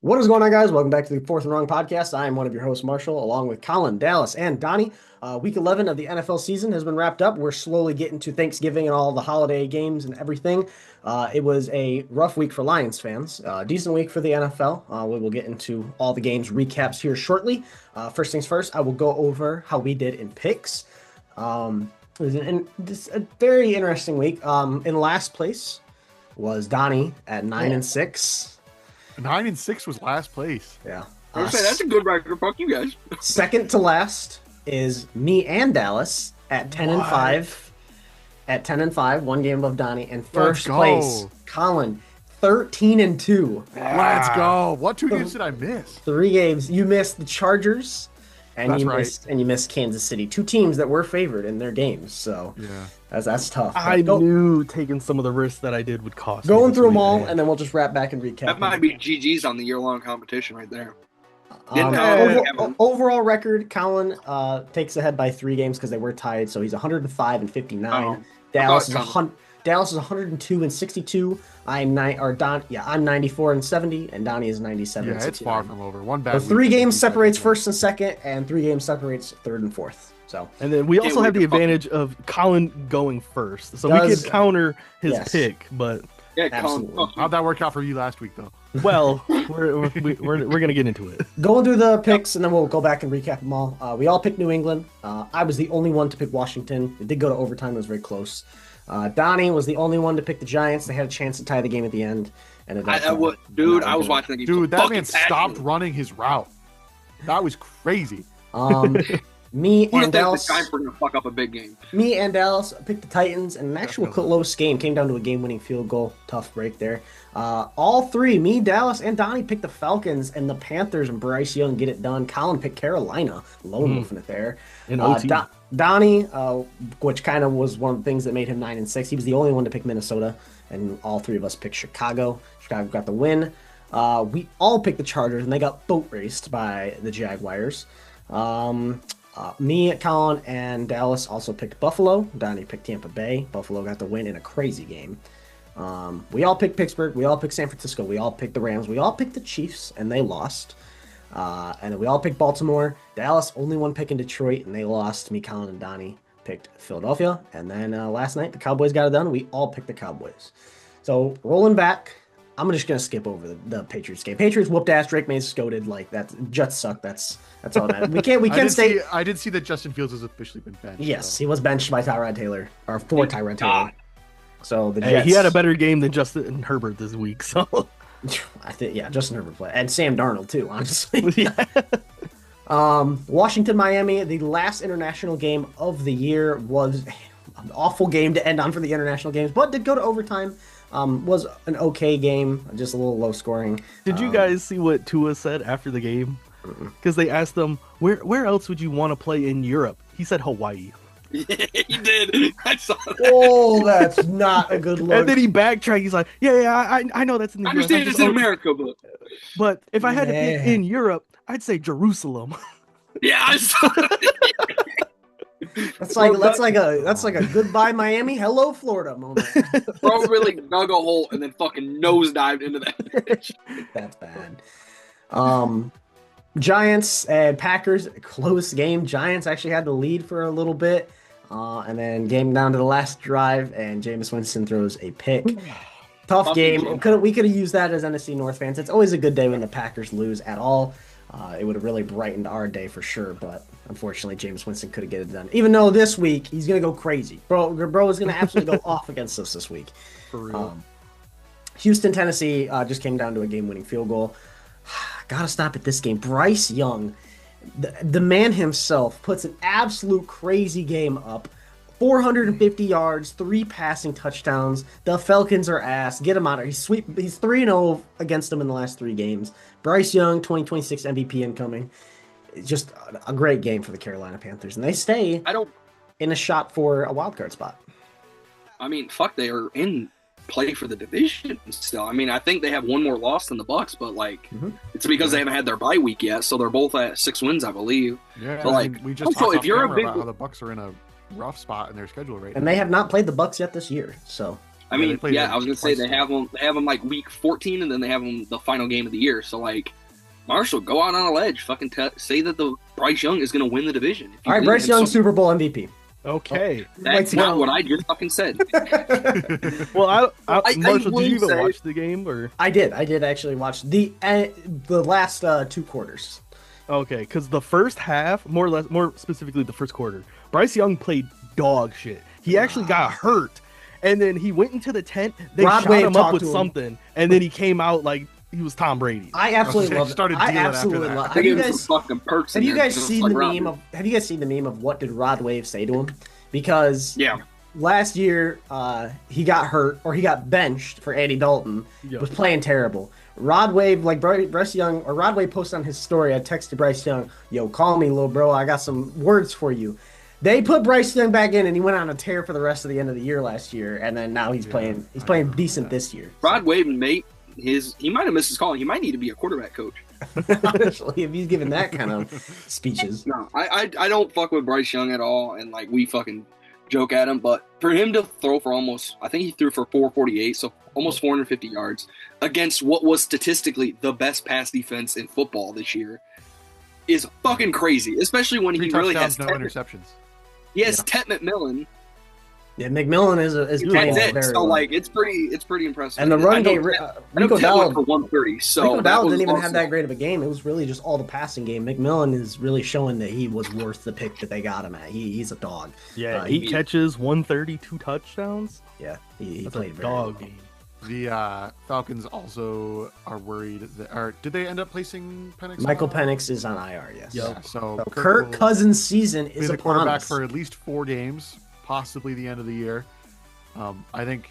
What is going on, guys? Welcome back to the Fourth and Wrong podcast. I am one of your hosts, Marshall, along with Colin, Dallas, and Donnie. Week 11 of the NFL season has been wrapped up. We're slowly getting to Thanksgiving and all the holiday games and everything. It was a rough week for Lions fans, decent week for the NFL. We will get into all the games recaps here shortly. First things first, I will go over how we did in picks. It was a very interesting week. In last place was Donnie at 9-6. 9-6 was last place. Yeah. I was saying that's a good record. Fuck you guys. Second to last is me and Dallas at 10-5. At 10-5, one game above Donnie. And first place, Colin, 13-2. Let's go. What 2 games did I miss? 3 games. You missed the Chargers, and you missed Kansas City. 2 teams that were favored in their games. So yeah, that's tough. I knew taking some of the risks that I did would cost. Going through them all, and then we'll just wrap back and recap. That might be GG's on the year-long competition right there. Overall record, Colin takes ahead by 3 games because they were tied, so he's 105 and 59. Dallas is 102 and 62. I'm 94 and 70, and Donnie is 97. Yeah, and it's far from over. One bad. So 3 games separates first and second, and 3 games separates third and fourth. So, and then we also have the advantage of Colin going first, so we could counter his pick. But yeah, absolutely. How'd that work out for you last week, though? Well, we're gonna get into it. Going through the picks, and then we'll go back and recap them all. We all picked New England. I was the only one to pick Washington. It did go to overtime. It was very close. Donnie was the only one to pick the Giants. They had a chance to tie the game at the end. And I was watching the game. Dude, that man stopped running his route. That was crazy. Me and Dallas. The Giants were gonna fuck up a big game. Me and Dallas picked the Titans, and an actual close game came down to a game-winning field goal. Tough break there. All 3, me, Dallas, and Donnie picked the Falcons, and the Panthers and Bryce Young get it done. Colin picked Carolina, lone wolfing it there. In OT. Donnie, which kind of was one of the things that made him 9-6. He was the only one to pick Minnesota, and all 3 of us picked Chicago. Chicago got the win. We all picked the Chargers, and they got boat raced by the Jaguars. Me, Colin, and Dallas also picked Buffalo. Donnie picked Tampa Bay. Buffalo got the win in a crazy game. We all picked Pittsburgh. We all picked San Francisco. We all picked the Rams. We all picked the Chiefs, and they lost. And then we all picked Baltimore. Dallas, only one picking Detroit, and they lost. Me, Colin, and Donnie picked Philadelphia. And then last night, the Cowboys got it done. We all picked the Cowboys. So rolling back, I'm just gonna skip over the Patriots game. Patriots whooped ass. Drake Mays goated. Like that. Jets suck. That's all that. We can't stay. I did see that Justin Fields has officially been benched. Yes, he was benched by Tyrod Taylor, or for Tyrod Taylor. So the Jets, he had a better game than Justin Herbert this week. So I think Justin Herbert played, and Sam Darnold too. Honestly, Washington, Miami, the last international game of the year, was an awful game to end on for the international games, but did go to overtime. Was an okay game, just a little low scoring. Did you guys see what Tua said after the game? Because they asked him, where else would you want to play in Europe? He said Hawaii. Yeah, he did. I saw that. Oh, that's not a good look. And then he backtracked. He's like, I know that's in the I understand it's in America, but if I had to pick in Europe, I'd say Jerusalem. Yeah, I saw that. That's like a goodbye Miami, hello Florida moment. Bro really dug a hole and then fucking nosedived into that. That's bad. Giants and Packers, close game. Giants actually had the lead for a little bit, and then game down to the last drive, and Jameis Winston throws a pick. Tough game. We could have used that as NFC North fans. It's always a good day when the Packers lose at all. It would have really brightened our day for sure, but unfortunately, Jameis Winston couldn't get it done. Even though this week he's gonna go crazy, bro is gonna absolutely go off against us this week. For real. Houston, Tennessee just came down to a game-winning field goal. Gotta stop at this game. Bryce Young, the man himself, puts an absolute crazy game up. 450 yards, 3 passing touchdowns. The Falcons are ass. Get him out of here. He's 3-0 against them in the last 3 games. Bryce Young, 2026 MVP incoming. It's just a great game for the Carolina Panthers, and they stay in a shot for a wild card spot. I mean, fuck, they are in play for the division still. I mean, I think they have one more loss than the Bucks, but it's because they haven't had their bye week yet, so they're both at 6 wins, I believe. Yeah, so we just talked about how the Bucks are in a rough spot in their schedule right now. And they have not played the Bucks yet this year, so I Yeah, they mean, played yeah, them I was gonna say twice they have them like week 14, and then they have them the final game of the year. So like, Marshall, go out on a ledge, fucking say that the Bryce Young is gonna win the division. If you All right, believe in Bryce him Young, so- Super Bowl MVP. Okay. That's not what I just fucking said. Well, I Marshall, did you will even say- watch the game or? I did actually watch the last 2 quarters. Okay, because the first half, more specifically the first quarter, Bryce Young played dog shit. He actually got hurt, and then he went into the tent. They Rod shot Wave him up talked with to him. something, and then he came out like he was Tom Brady. I absolutely They love it. started I dealing after absolutely that. love. They Have you gave him guys some fucking perks. have in you there, guys just seen like the Rodney. meme of Have you guys seen the meme of what did Rod Wave say to him? Because Yeah, last year he got hurt or he got benched for Andy Dalton. Yep. Was playing terrible. Rod Wave, like Bryce Young, or Rod Wave posted on his story. I texted Bryce Young, "Yo, call me, little bro. I got some words for you." They put Bryce Young back in, and he went on a tear for the rest of the end of the year last year. And then now he's playing. He's playing decent this year. Rod Wave, mate, he might have missed his call. He might need to be a quarterback coach. Honestly, if he's giving that kind of speeches, No, I don't fuck with Bryce Young at all, and like we fucking joke at him. But for him to throw for I think he threw for 448, so almost 450 yards against what was statistically the best pass defense in football this year is fucking crazy. Especially when 3 he really has touchdowns, no Ted, interceptions. he has Ted McMillan. yeah, McMillan is playing That's it. very So well. like it's pretty impressive. And the I run know game, Ted- I know Rico Ted went Dowd, for 130. So Rico that Dowd was didn't even have also- that great of a game. It was really just all the passing game. McMillan is really showing that he was worth the pick that they got him at. He's a dog. Yeah, he- 8 catches, 132 touchdowns. Yeah, he That's played a very dog well. game. The Falcons also are worried did they end up placing Penix? Michael on? Penix is on IR. Yes. Yep. Yeah, so So Kirk Kirk will Cousins' season be is the upon quarterback us. for at least 4 games, possibly the end of the year. I think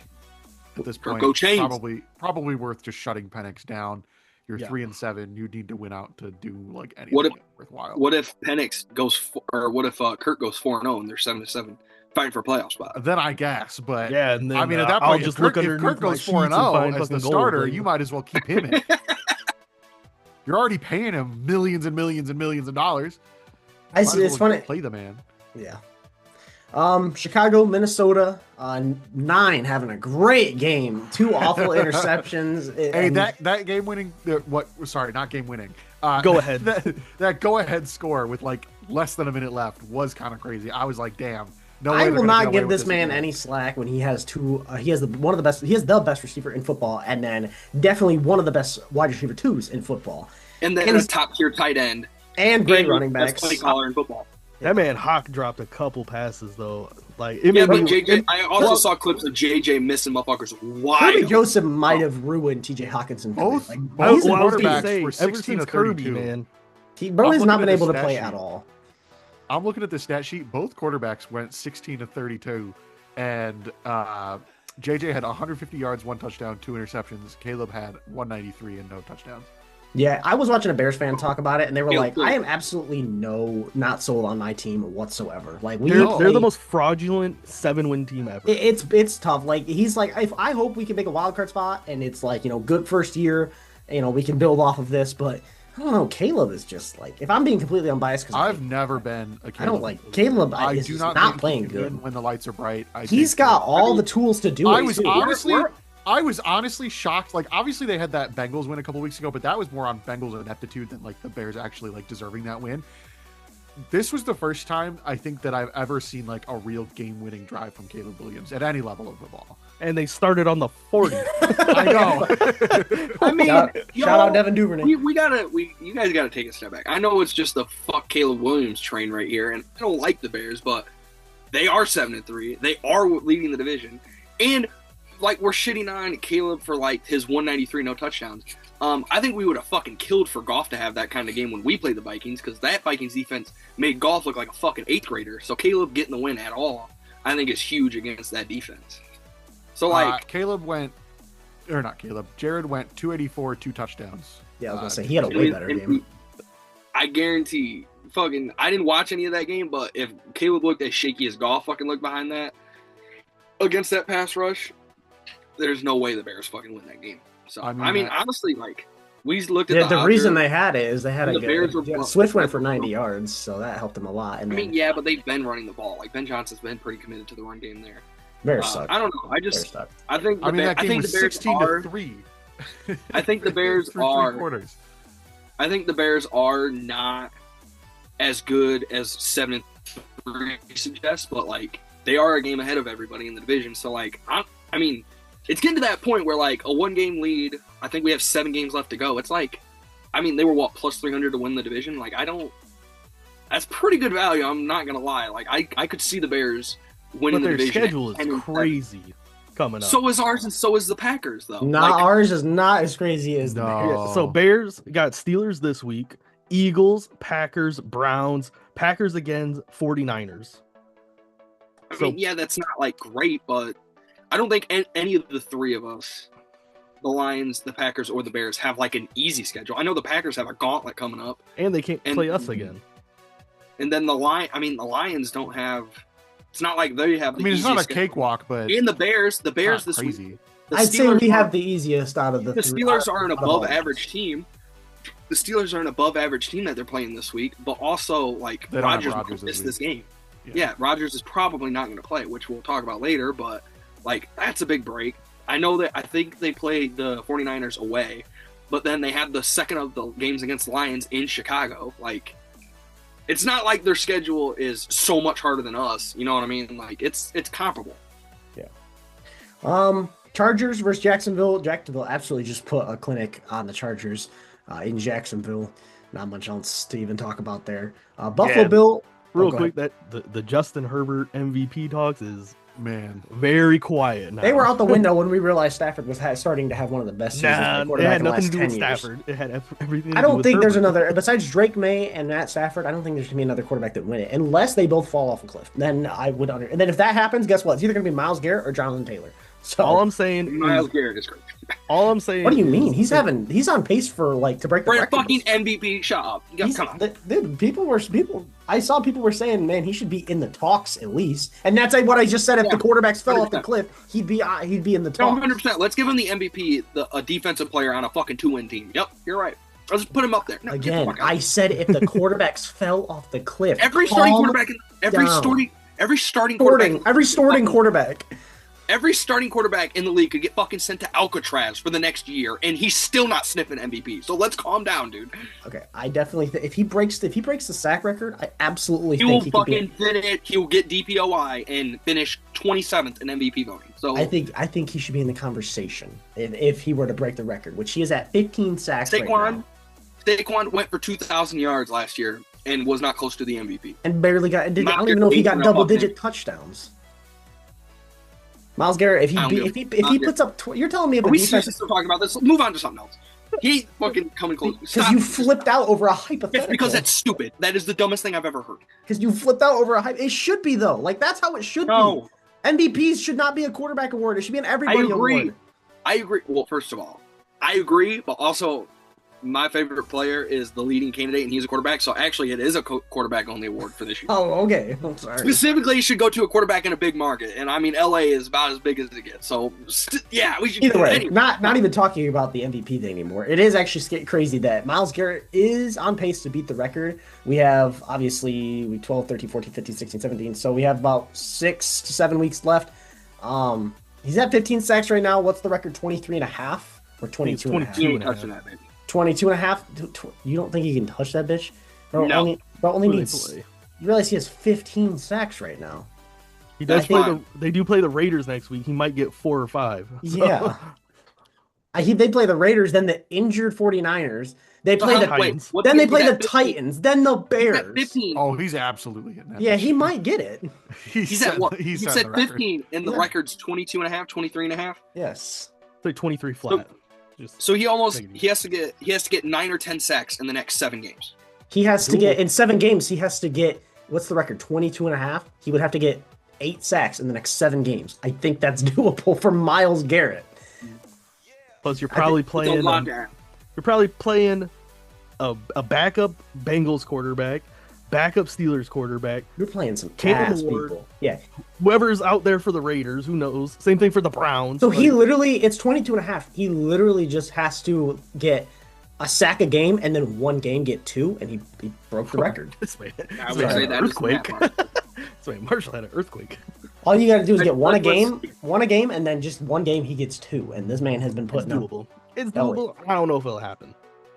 at this Kirk point, go Chains. probably worth just shutting Penix down. You're Yeah. 3-7. You need to win out to do like anything What if- worthwhile. What if Penix goes or what if Kirk goes 4-0 and they're 7-7, fighting for a playoff spot? Then I guess, but Yeah, and then I mean, at that I'll point, just if Kirk, look if underneath Kirk my goes sheets 4-0 and find as the fucking gold, starter, like- you might as well keep him in. You're already paying him millions and millions and millions of dollars. I see, Might as it's well funny. Play the man. Yeah. Chicago, Minnesota, 9 having a great game. 2 awful interceptions. Hey, and- that game winning, sorry, not game winning. Go ahead. That go ahead score with like less than a minute left was kind of crazy. I was like, damn. No way I they're will gonna get not away give with this man again. any slack when he has 2. He has one of the best. He has the best receiver in football, and then definitely one of the best wide receiver 2s in football, And then And a he's- top tier tight end. and great And running best backs. play caller in football. That man Hawk dropped a couple passes though. Like it Yeah, made but me. JJ, I also saw clips of JJ missing motherfuckers Kirby wide. Joseph might have ruined T.J. Hawkinson. Both- Like, both he's a well, I was gonna quarterbacks say, were ever 16 since to Kirby, 32. man. Bro has I'm not looking been at able the to stat play sheet. at all. I'm looking at the stat sheet. Both quarterbacks went 16 to 32, and JJ had 150 yards, 1 touchdown, 2 interceptions. Caleb had 193 and no touchdowns. Yeah, I was watching a Bears fan talk about it, and they were Yeah, like, cool. "I am absolutely not sold on my team whatsoever." Like we, They're play- the most fraudulent 7-win team ever. It's tough. Like he's like, I hope we can make a wild card spot, and it's like good first year. We can build off of this, but I don't know. Caleb is just like, if I'm being completely unbiased, because I've never been a Caleb. I don't like Caleb. I is do just not not think playing he can win good. when the lights are bright. He's got all the tools to do I it. was too. honestly shocked. Like, obviously they had that Bengals win a couple weeks ago, but that was more on Bengals ineptitude than like the Bears actually like deserving that win. This was the first time I think that I've ever seen like a real game-winning drive from Caleb Williams at any level of football. And they started on the 40. I know. I mean, Shout y'all- out Devin Duvernay. you guys gotta take a step back. I know it's just the fuck Caleb Williams train right here, and I don't like the Bears, but they are 7-3. They are leading the division, and like we're shitting on Caleb for like his 193 no touchdowns. I think we would have fucking killed for Goff to have that kind of game when we played the Vikings, because that Vikings defense made Goff look like a fucking 8th grader. So Caleb getting the win at all, I think is huge against that defense. So like, Jared went 284, 2 touchdowns. Yeah, I was gonna say he had a way better game. I guarantee, fucking, I didn't watch any of that game, but if Caleb looked as shaky as Goff fucking looked behind that against that pass rush, there's no way the Bears fucking win that game. So I I mean, mean, honestly, like we looked at Yeah, the odds reason here. they had it is they had The Bears were- Swift went for 90 yards, so that helped them a lot. And I then, mean, yeah, but they've been running the ball. Like Ben Johnson's been pretty committed to the run game there. Bears suck. I don't know. Bears suck. I think I mean, that I game think was the Bears 16 are. to 3. I think the Bears Through are. 3 quarters. I think the Bears are not as good as 7-3 suggests, but like they are a game ahead of everybody in the division. So like, I mean, it's getting to that point where like a 1-game lead. I think we have 7 games left to go. It's like, I mean, they were what plus 300 to win the division. Like, I don't. That's pretty good value. I'm not gonna lie. Like, I could see the Bears winning But the their division. schedule is crazy coming up. So is ours, and so is the Packers, though. Not Like, ours is not as crazy as the No. Bears. Yeah, so Bears got Steelers this week, Eagles, Packers, Browns, Packers again, 49ers. I So- mean, yeah, that's not like great, but I don't think any of the three of us, the Lions, the Packers, or the Bears, have like an easy schedule. I know the Packers have a gauntlet coming up, And they can't And- play us again. and then the Lions don't have. It's not like they have. I The mean, it's not a easiest schedule. cakewalk, but And the Bears it's this not week. crazy. The I'd say Steelers we are- have the easiest out of the The three. Steelers are an out of all above of us. average team. The Steelers are an above average team that they're playing this week, but also like They don't have Rodgers Rodgers missed this this game. Yeah. Yeah, Rodgers is probably not going to play, which we'll talk about later, but like that's a big break. I think they played the 49ers away, but then they had the second of the games against the Lions in Chicago. Like it's not like their schedule is so much harder than us, you know what I mean? Like it's comparable. Chargers versus Jacksonville. Jacksonville absolutely just put a clinic on the Chargers in Jacksonville. Not much else to even talk about there. Buffalo Yeah. Bill. Real go quick, that the Justin Herbert MVP talks is Man, very quiet now. They were out the window when we realized Stafford was starting to have one of the best seasons Nah, for a it quarterback had in the nothing last to do 10 with years. Stafford. It had everything. I to do don't with think there's Herbert. another besides Drake May and Matt Stafford. I don't think there's gonna be another quarterback that win it unless they both fall off a cliff. Then I would and then if that happens, guess what? It's either gonna be Myles Garrett or Jonathan Taylor. So All I'm saying Myles is, Garrett is great. all I'm saying. what do you mean? is- He's on pace for like to break the For a record. fucking MVP, shut up. Come on. Dude, I saw people were saying, man, he should be in the talks at least. And that's like what I just said. If Yeah, the quarterbacks fell off the 100%. cliff, he'd be in the No, talks. 100%. Let's give him the MVP, a defensive player on a fucking 2-win team. Yep, you're right. Let's put him up there. No, get the Again, fuck out. I said if the quarterbacks fell off the cliff, every starting calm quarterback, down. every starting quarterback. every starting quarterback in the league could get fucking sent to Alcatraz for the next year, and he's still not sniffing MVP. So let's calm down, dude. Okay, I definitely if he breaks the sack record, I absolutely He will think he could fucking be. finish. He will get DPOI and finish 27th in MVP voting. So I think he should be in the conversation if he were to break the record, which he is at 15 sacks right now, Saquon went for 2,000 yards last year and was not close to the MVP. and barely got. I Myles don't even know if he got Garrett double-digit touchdowns. Myles Garrett, if I don't he know. puts up, you're telling me if Are the we defense seriously still talking about this? Move on to something else. He ain't fucking coming close. because you flipped out over a It's hypothetical. because that's stupid. That is the dumbest thing I've ever heard. Because you flipped out over a hype. It should be though. Like that's how it should No, be. MVPs should not be a quarterback award. It should be an I everybody agree. award. I agree. Well, first of all, I agree, but also my favorite player is the leading candidate, and he's a quarterback. So actually, it is a quarterback-only award for this year. Oh, okay. I'm sorry. Specifically, it should go to a quarterback in a big market, and I mean, LA is about as big as it gets. So yeah, we should. Either way, anyway. not even talking about the MVP thing anymore. It is actually crazy that Myles Garrett is on pace to beat the record. We have obviously 12, 13, 14, 15, 16, 17. So we have about 6 to 7 weeks left. He's at 15 sacks right now. What's the record? 23 and a half or 22 and a half? 22 You ain't and a half. touching that, baby. 22 and a half. You don't think he can touch that bitch? Bro, No. only Who do they needs. play? You realize he has 15 sacks right now. He does That's play fine. they do play the Raiders next week. He might get 4 or 5. So- Yeah. They play the Raiders, then the injured 49ers. They play So the how- wait, Titans. what then they is play the that 15? Titans, then the He's at Bears. 15. oh, he's absolutely hitting that. Yeah, he might get it. He's at what? He's He set said the record. 15, and the Yeah. record's 22 and a half, 23 and a half. Yes. It's like 23 flat. Just So he Maybe. has to get 9 or 10 sacks in the next 7 games. He has to Cool. get in 7 games, he has to get what's the record? 22 and a half. He would have to get 8 sacks in the next 7 games. I think that's doable for Myles Garrett. plus you're probably It's a playing lot down. you're probably playing a backup Bengals quarterback, backup Steelers quarterback, You're playing some Caleb ass Ward. people. Yeah. whoever's out there for the Raiders, who knows? Same thing for the Browns. So he Like, literally, it's 22 and a half. He literally just has to get a sack a game and then one game get 2, and he broke the record. this man, I this would man say had that an is the earthquake. bad part. This man Marshall had an earthquake. All you got to do is Like, get one a let's- game, and then just one game he gets 2. And this man has been It's putting up. doable. It's Oh, doable. I don't know if it'll happen.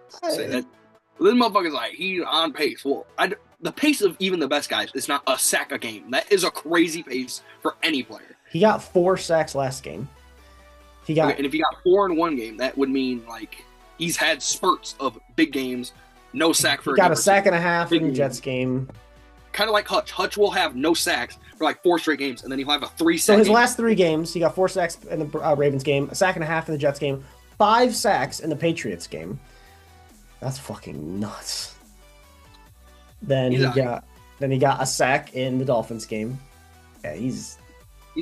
Say that. This motherfucker's like, he's on pace. Well, the pace of even the best guys is not a sack a game. That is a crazy pace for any player. He got 4 sacks last game. He got And if he got 4 in one game, that would mean like he's had spurts of big games, no sack for. he got a sack and a half in the Big Jets game. Kind of like Hutch. Hutch will have no sacks for like 4 straight games, and then he'll have a 3 So sack. his game. last 3 games, he got 4 sacks in the Ravens game, a sack and a half in the Jets game, 5 sacks in the Patriots game. That's fucking nuts. Then He's he got a sack in the Dolphins game. Yeah, He's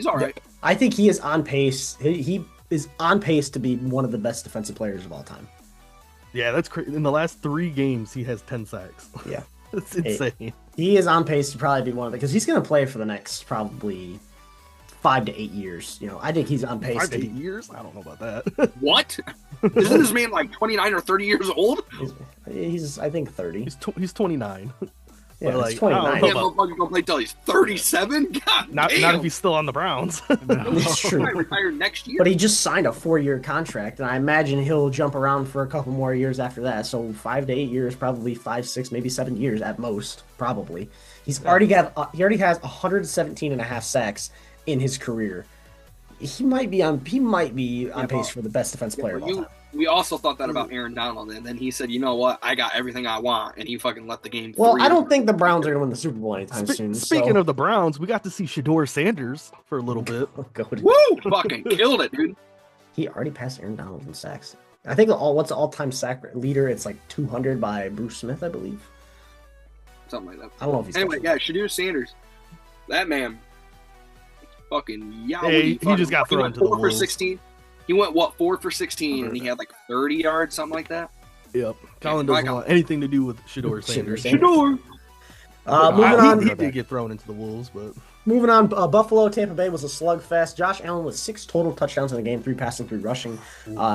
all right. I think he is on pace. He is on pace to be one of the best defensive players of all time. Yeah, that's crazy. In the last 3 games, he has 10 sacks. Yeah. That's insane. He is on pace to probably be one of the, because he's going to play for the next probably 5 to 8 years. You know, I think he's on pace 5 to to be. 8 years? I don't know about that. What? Isn't this man like 29 or 30 years old? He's I think 30. He's 29. Yeah, but, he's like, I don't 29. know Yeah, about- motherfucker's gonna play till he's 37. God Not damn. if he's still on the Browns. It's He true. might retire next year. But he just signed a 4-year contract, and I imagine he'll jump around for a couple more years after that. So 5 to 8 years, probably 5, 6, maybe 7 years at most, probably. He already has 117 and a half sacks in his career. He might be on pace for the best defense player of all time. We also thought that about Aaron Donald, and then he said, "You know what? I got everything I want," and he fucking let the game. Well, free. I don't think the Browns are going to win the Super Bowl anytime soon. Speaking of the Browns, we got to see Shador Sanders for a little bit. Woo! Fucking killed it, dude. He already passed Aaron Donald in sacks. I think what's the all-time sack leader? It's like 200 by Bruce Smith, I believe. Something like that. I don't know if he's Anyway, yeah, Shadur Sanders, that man, fucking yeah. Hey, he just got thrown went to the 4 for wolves. 16. He went 4 for 16, and he had like 30 yards, something like that. Yep. Colin Yeah, doesn't want anything to do with Shador Sanders. Sanders. Moving He on. did get thrown into the wolves, but Moving on, Buffalo, Tampa Bay was a slugfest. Josh Allen with 6 total touchdowns in the game, 3 passing, 3 rushing.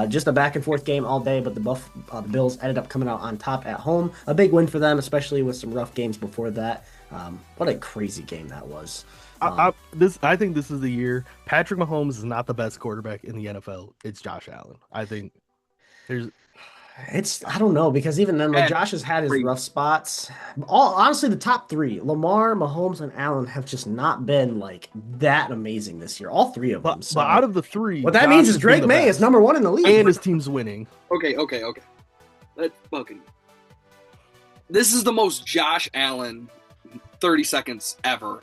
Just a back and forth game all day, but the Bills ended up coming out on top at home. A big win for them, especially with some rough games before that. What a crazy game that was. I think this is the year. Patrick Mahomes is not the best quarterback in the NFL. It's Josh Allen. I think I don't know, because even then, like, Josh has had his rough spots. Honestly, the top 3, Lamar, Mahomes, and Allen, have just not been like that amazing this year. All 3 of them. but out of the 3, what that Josh means is has been Drake the May best. is number 1 in the league. And his team's winning. Okay. Let's fucking. This is the most Josh Allen 30 seconds ever.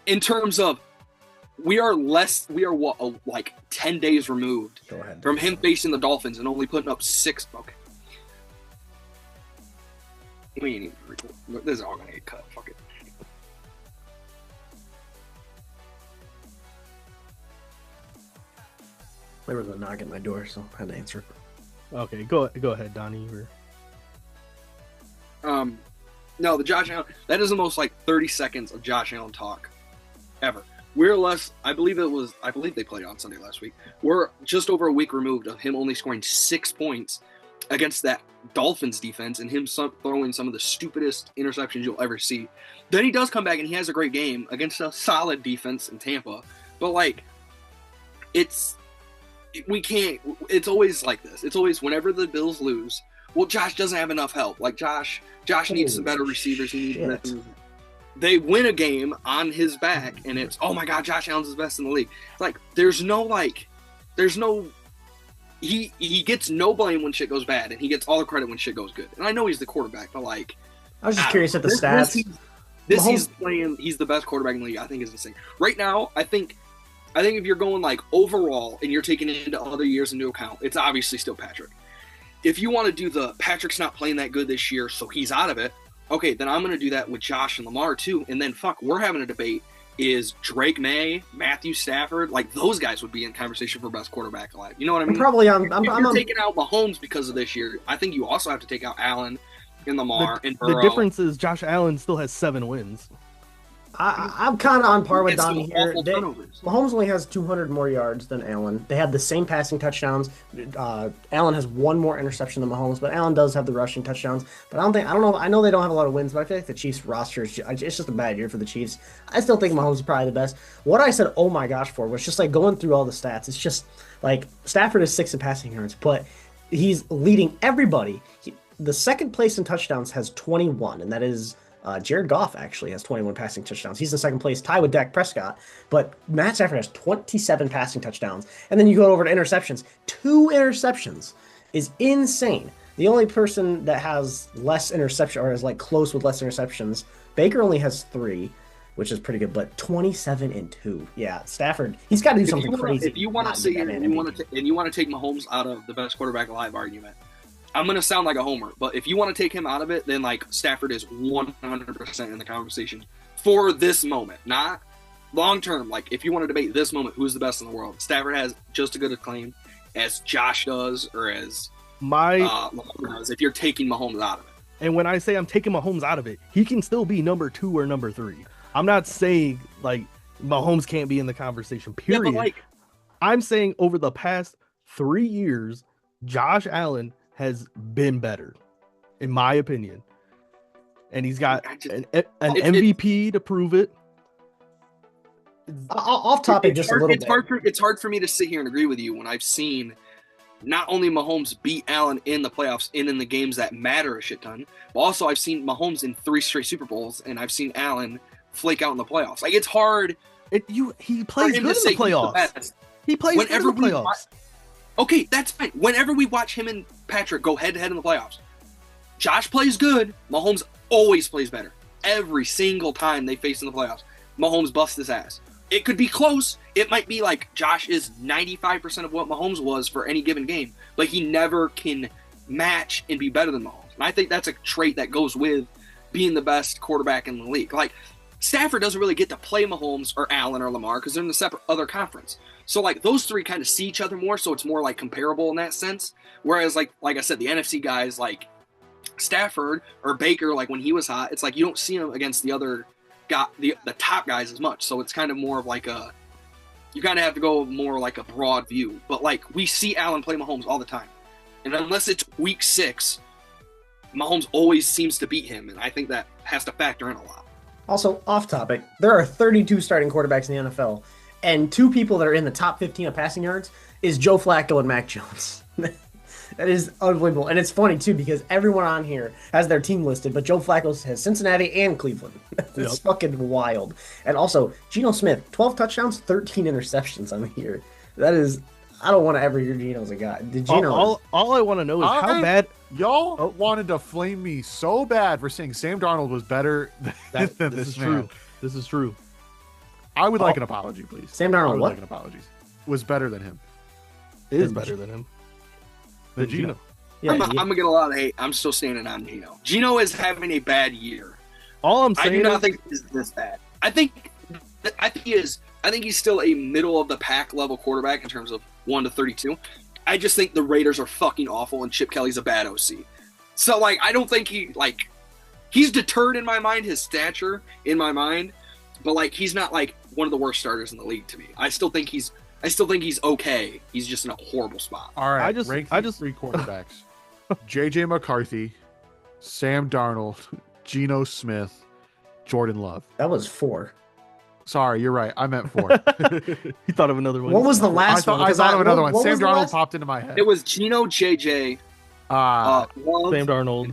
In terms of, we are like 10 days removed Go ahead. from him facing the Dolphins and only putting up 6. Okay. We ain't even record. This is all gonna get cut. Fuck it. There was a knock at my door, so I had to answer. Okay, go ahead, Donnie. No, the Josh Allen, that is the most like 30 seconds of Josh Allen talk ever. We're less, I believe they played on Sunday last week. We're just over a week removed of him only scoring 6 points against that Dolphins defense and him throwing some of the stupidest interceptions you'll ever see. Then he does come back and he has a great game against a solid defense in Tampa. But like, it's always like this. It's always whenever the Bills lose, well, Josh doesn't have enough help. Like Josh needs some better receivers. He needs they win a game on his back, and it's, oh my God, Josh Allen's the best in the league. Like, he gets no blame when shit goes bad, and he gets all the credit when shit goes good. And I know he's the quarterback, but like, I was just curious at the stats. He's playing. He's the best quarterback in the league. I think is insane. Right now, I think if you're going like overall, and you're taking into other years into account, it's obviously still Patrick. If you want to do the Patrick's not playing that good this year, so he's out of it. Okay, then I'm going to do that with Josh and Lamar too. And then we're having a debate. Is Drake May, Matthew Stafford, like those guys would be in conversation for best quarterback alive. You know what I mean? I'm probably on. If you're taking out Mahomes because of this year, I think you also have to take out Allen and Lamar and Burrow. The difference is Josh Allen still has 7 wins. I'm kind of on par with It's Donnie some here. awful turnovers. Mahomes only has 200 more yards than Allen. They have the same passing touchdowns. Allen has one more interception than Mahomes, but Allen does have the rushing touchdowns. But I don't know. I know they don't have a lot of wins, but I feel like the Chiefs roster it's just a bad year for the Chiefs. I still think Mahomes is probably the best. What I said, oh my gosh, for was just like going through all the stats. It's just like Stafford is 6th in passing yards, but he's leading everybody. The second place in touchdowns has 21, and that is Jared Goff actually has 21 passing touchdowns. He's in second place, tied with Dak Prescott. But Matt Stafford has 27 passing touchdowns. And then you go over to interceptions. 2 interceptions is insane. The only person that has less interception or is like close with less interceptions, Baker only has 3, which is pretty good. But 27 and 2, yeah, Stafford, he's got to do something crazy. If you want to say you want to take Mahomes out of the best quarterback alive argument, I'm going to sound like a homer, but if you want to take him out of it, then like Stafford is 100% in the conversation for this moment, not long term. Like if you want to debate this moment, who's the best in the world? Stafford has just as good a claim as Josh does or as Lamar does if you're taking Mahomes out of it. And when I say I'm taking Mahomes out of it, he can still be number 2 or number 3. I'm not saying like Mahomes can't be in the conversation, period. Yeah, but like, I'm saying over the past 3 years, Josh Allen has been better, in my opinion. And he's got an MVP to prove it. Off topic just a little bit. It's hard for me to sit here and agree with you when I've seen not only Mahomes beat Allen in the playoffs and in the games that matter a shit ton, but also I've seen Mahomes in 3 straight Super Bowls, and I've seen Allen flake out in the playoffs. Like it's hard. He plays good in the playoffs. He plays good in the playoffs. Okay, that's fine. Whenever we watch him and Patrick go head-to-head in the playoffs, Josh plays good. Mahomes always plays better. Every single time they face in the playoffs, Mahomes busts his ass. It could be close. It might be like Josh is 95% of what Mahomes was for any given game, but he never can match and be better than Mahomes. And I think that's a trait that goes with being the best quarterback in the league. Like, Stafford doesn't really get to play Mahomes or Allen or Lamar because they're in the separate other conference. So, like, those 3 kind of see each other more, so it's more, like, comparable in that sense. Whereas, like I said, the NFC guys, like Stafford or Baker, like, when he was hot, it's like you don't see him against the other the top guys as much. So it's kind of more of like you kind of have to go more like a broad view. But, like, we see Allen play Mahomes all the time. And unless it's week 6, Mahomes always seems to beat him, and I think that has to factor in a lot. Also, off topic, there are 32 starting quarterbacks in the NFL. And 2 people that are in the top 15 of passing yards is Joe Flacco and Mac Jones. That is unbelievable. And it's funny, too, because everyone on here has their team listed, but Joe Flacco has Cincinnati and Cleveland. It's fucking wild. And also, Geno Smith, 12 touchdowns, 13 interceptions on the year. That is, I don't want to ever hear Geno's a guy. All I want to know is how bad. Y'all wanted to flame me so bad for saying Sam Darnold was better than this man. True. This is true. I would like an apology, please. Sam Darnold, what? Like an apology. Was better than him. Is better than him. Than Geno. Yeah, I'm gonna get a lot of hate. I'm still standing on Geno. Geno is having a bad year. All I'm saying, I do not think he's this bad. I think he is. I think he's still a middle of the pack level quarterback in terms of 1 to 32. I just think the Raiders are fucking awful, and Chip Kelly's a bad OC. So, like, I don't think he's deterred in my mind, his stature in my mind, but, like, he's not like one of the worst starters in the league to me. I still think he's okay. He's just in a horrible spot. All right, I just 3 quarterbacks: JJ McCarthy, Sam Darnold, Geno Smith, Jordan Love. That was 4. Sorry, you're right. I meant 4. He thought of another one. What was the last one? I thought of another one. Sam Darnold popped into my head. It was Geno, JJ, Love, Sam Darnold.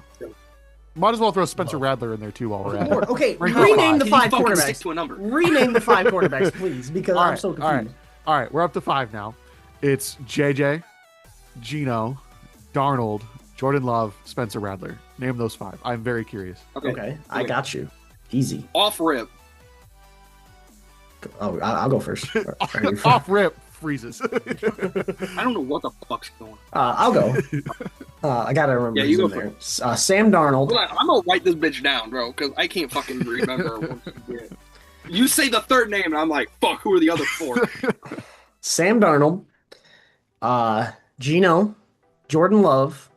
Might as well throw Spencer Radler in there too while we're at it. Okay, rename the 5 quarterbacks. Stick to a number. Rename the 5 quarterbacks, please, because I'm so confused. All right, we're up to 5 now. It's JJ, Geno, Darnold, Jordan Love, Spencer Radler. Name those 5. I'm very curious. Okay, I got you. Easy. Off rip. Oh, I'll go first. Off rip freezes. I don't know what the fuck's going on. I'll go. I gotta remember. Yeah, you go there. Sam Darnold. I'm gonna write this bitch down, bro, because I can't fucking remember what you did. You say the 3rd name, and I'm like, fuck, who are the other 4? Sam Darnold, Geno, Jordan Love,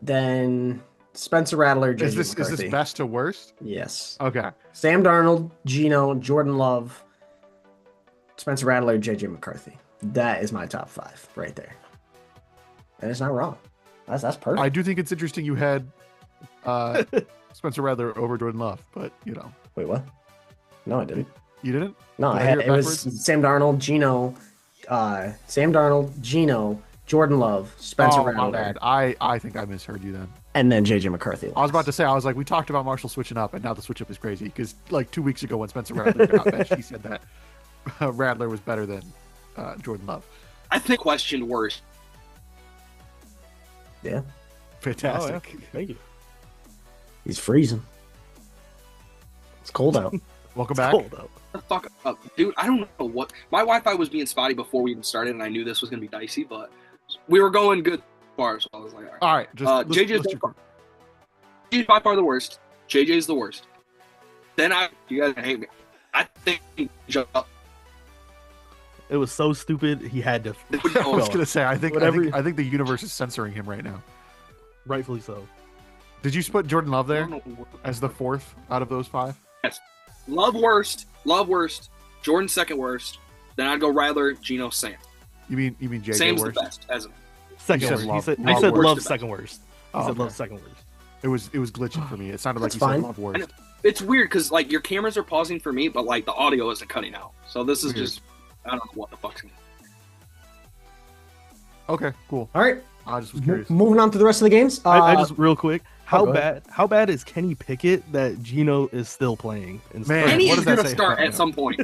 then Spencer Rattler, JJ Is this McCarthy. best to worst? Yes. Okay. Sam Darnold, Geno, Jordan Love, Spencer Rattler, JJ McCarthy. That is my top 5 right there. And it's not wrong. That's perfect. I do think it's interesting you had Spencer Rattler over Jordan Love, but you know. Wait, what? No, I didn't. You didn't? No, it was Sam Darnold, Geno, Jordan Love, Spencer Rattler. My bad. I think I misheard you then. And then JJ McCarthy. I was about to say, I was like, we talked about Marshall switching up, and now the switch up is crazy because like 2 weeks ago when Spencer Rattler got benched, he said that Rattler was better than Jordan Love. I think questioned worse. Yeah. Fantastic. Oh, yeah. Thank you. He's freezing. It's cold out. Welcome back. Cold out. The fuck up, dude. I don't know what my Wi-Fi was being spotty before we even started, and I knew this was gonna be dicey, but we were going good far, so I was like, all right. JJ's by far the worst. JJ's the worst. Then you guys hate me. I think it was so stupid. He had to. I was gonna say, I think the universe is censoring him right now. Rightfully so. Did you put Jordan Love there as the 4th out of those 5? Yes. Love worst. Jordan second worst. Then I'd go Rattler, Geno, Sam. You mean JJ Sam's worst? the best as a second worst. He said Love second worst. He said Love second worst. It was glitching for me. It sounded like he fine. said Love worst. It's weird because like your cameras are pausing for me, but like the audio isn't cutting out. So this is just I don't know what the fuck's going on. Okay, cool. All right. I just was curious. Moving on to the rest of the games. I just real quick. How ahead. bad is Kenny Pickett that Geno is still playing? Man, Kenny what is does that gonna say start about at some point.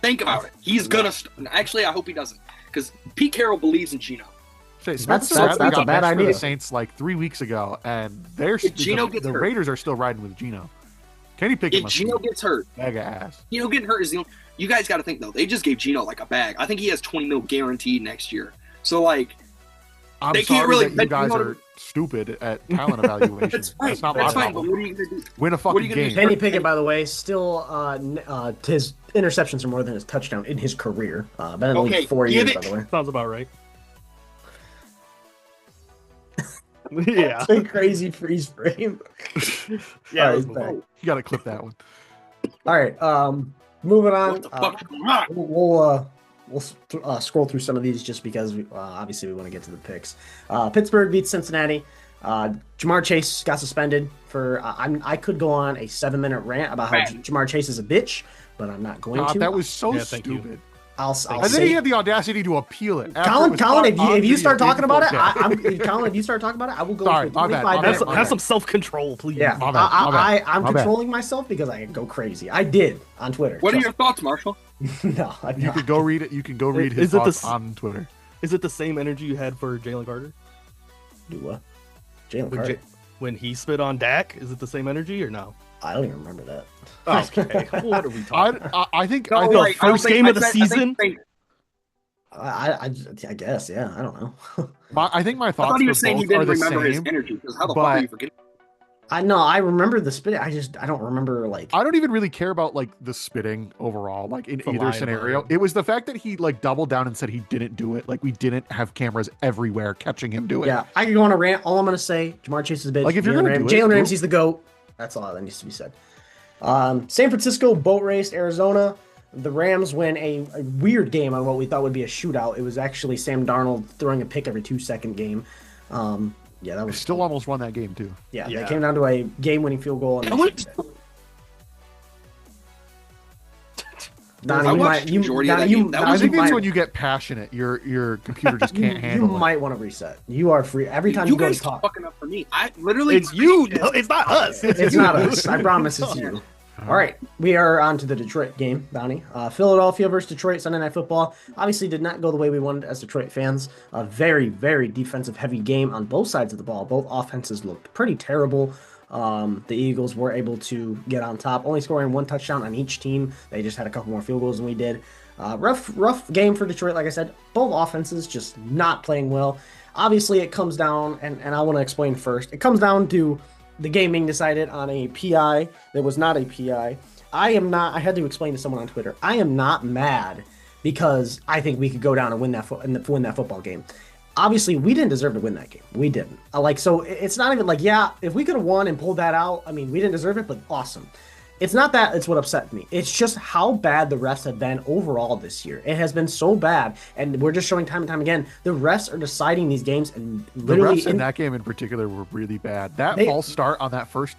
Think about it. He's gonna actually I hope he doesn't. Because Pete Carroll believes in Geno. That's a bad idea. The Saints like 3 weeks ago, and the Raiders are still riding with Geno. Kenny Pickett. If Geno gets hurt, mega ass. Geno getting hurt is the only. You guys got to think though. They just gave Geno like a bag. I think he has 20 mil guaranteed next year. So like, I'm they sorry can't really. that you guys are stupid at talent evaluation. That's not my problem. But what are you gonna do? Win a fucking game. Kenny Pickett, by the way, still his interceptions are more than his touchdown in his career. Been in the league 4 years, by the way. Sounds about right. Yeah. It's a crazy freeze frame. Yeah, you gotta clip that one. All right, moving on. What the fuck is going on? We'll scroll through some of these just because obviously we want to get to the picks. Pittsburgh beats Cincinnati. Jamar Chase got suspended for. I could go on a 7-minute rant about how Jamar Chase is a bitch, but I'm not going to. That was so stupid. And then he had the audacity to appeal it. Colin, if you start talking about it, Colin, if you start talking about it, I will go. Sorry, my bad. Have some self-control, please. Yeah, I'm controlling myself because I can go crazy. I did on Twitter. What are your thoughts, Marshall? No, you could go read it. You can go read his thoughts on Twitter. Is it the same energy you had for Jalen Carter? Do what? Jalen Carter. When he spit on Dak, is it the same energy or no? I don't even remember that. Okay, what are we talking about? I think the first game of the season. I guess, yeah. I don't know. I think my thoughts I thought he was saying he didn't remember his same, energy. Because how the fuck are you forgetting? I know. I remember the spit. I don't remember like. I don't even really care about like the spitting overall. Like in either scenario, it was the fact that he like doubled down and said he didn't do it. Like we didn't have cameras everywhere catching him do it. Yeah, I can go on a rant. All I'm gonna say, Jamar Chase is a bitch. Like if you're gonna Jalen Ramsey's the GOAT. That's all that needs to be said. San Francisco boat raced Arizona. The Rams win a weird game on what we thought would be a shootout. It was actually Sam Darnold throwing a pick every 2-second game. Yeah, that was still almost won that game too. Yeah, they came down to a game-winning field goal. And I think it's when you get passionate, your computer just can't handle it. You might want to reset. You are free every time you go guys to talk. Fucking up for me. I literally. It's you. No, it's not us. It's not us. I promise it's you. All right, we are on to the Detroit game, Donnie. Philadelphia versus Detroit, Sunday Night Football. Obviously did not go the way we wanted as Detroit fans. A very, very defensive-heavy game on both sides of the ball. Both offenses looked pretty terrible. The Eagles were able to get on top, only scoring 1 touchdown on each team. They just had a couple more field goals than we did. Rough game for Detroit, like I said. Both offenses just not playing well. Obviously, it comes down, and I want to explain first. It comes down to the game being decided on a PI that was not a PI. I had to explain to someone on Twitter, I am not mad because I think we could go down and win that football game. obviously we didn't deserve to win that game. We didn't. Like, so it's not even like, yeah, if we could have won and pulled that out, I mean, we didn't deserve it, but awesome. It's not that it's what upset me. It's just how bad the refs have been overall this year. It has been so bad, and we're just showing time and time again, the refs are deciding these games, and literally the refs in that game in particular were really bad. That false start on that first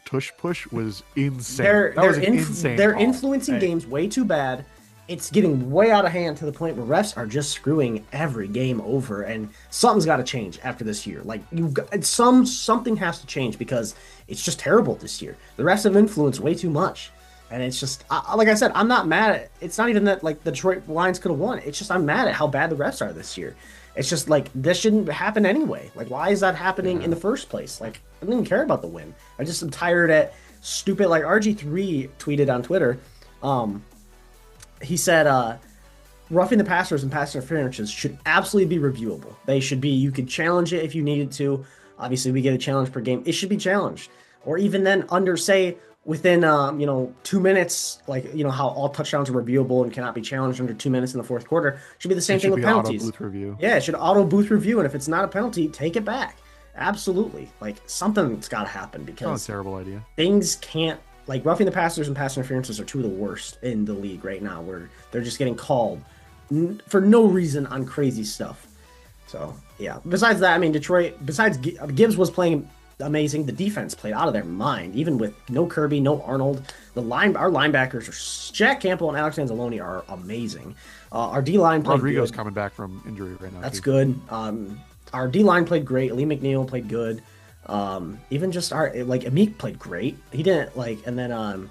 tush push was insane. They're influencing games way too bad. It's getting way out of hand to the point where refs are just screwing every game over, and something's got to change after this year. Like, something has to change because it's just terrible this year. The refs have influenced way too much, and it's just like I said, I'm not mad at. It's not even that like the Detroit Lions could have won. It's just I'm mad at how bad the refs are this year. It's just like this shouldn't happen anyway. Like, why is that happening in the first place? Like, I didn't even care about the win. I just am tired at stupid. Like RG3 tweeted on Twitter. He said, roughing the passers and pass interferences should absolutely be reviewable. They should be, you could challenge it if you needed to. Obviously, we get a challenge per game. It should be challenged. Or even then under, say, within, 2 minutes, like, how all touchdowns are reviewable and cannot be challenged under 2 minutes in the fourth quarter. Should be the same thing with penalties. Auto booth review. Yeah, it should auto booth review. And if it's not a penalty, take it back. Absolutely. Like, something's got to happen because that's a terrible idea. Things can't. Like, roughing the passers and pass interferences are two of the worst in the league right now, where they're just getting called for no reason on crazy stuff. So, yeah. Besides that, I mean, Detroit, besides Gibbs was playing amazing, the defense played out of their mind, even with no Kirby, no Arnold. Our linebackers, are Jack Campbell and Alex Anzalone, are amazing. Our D-line played Rodrigo's good. coming back from injury right now. That's good. Our D-line played great. Lee McNeil played good. Even just Amik played great. He didn't and then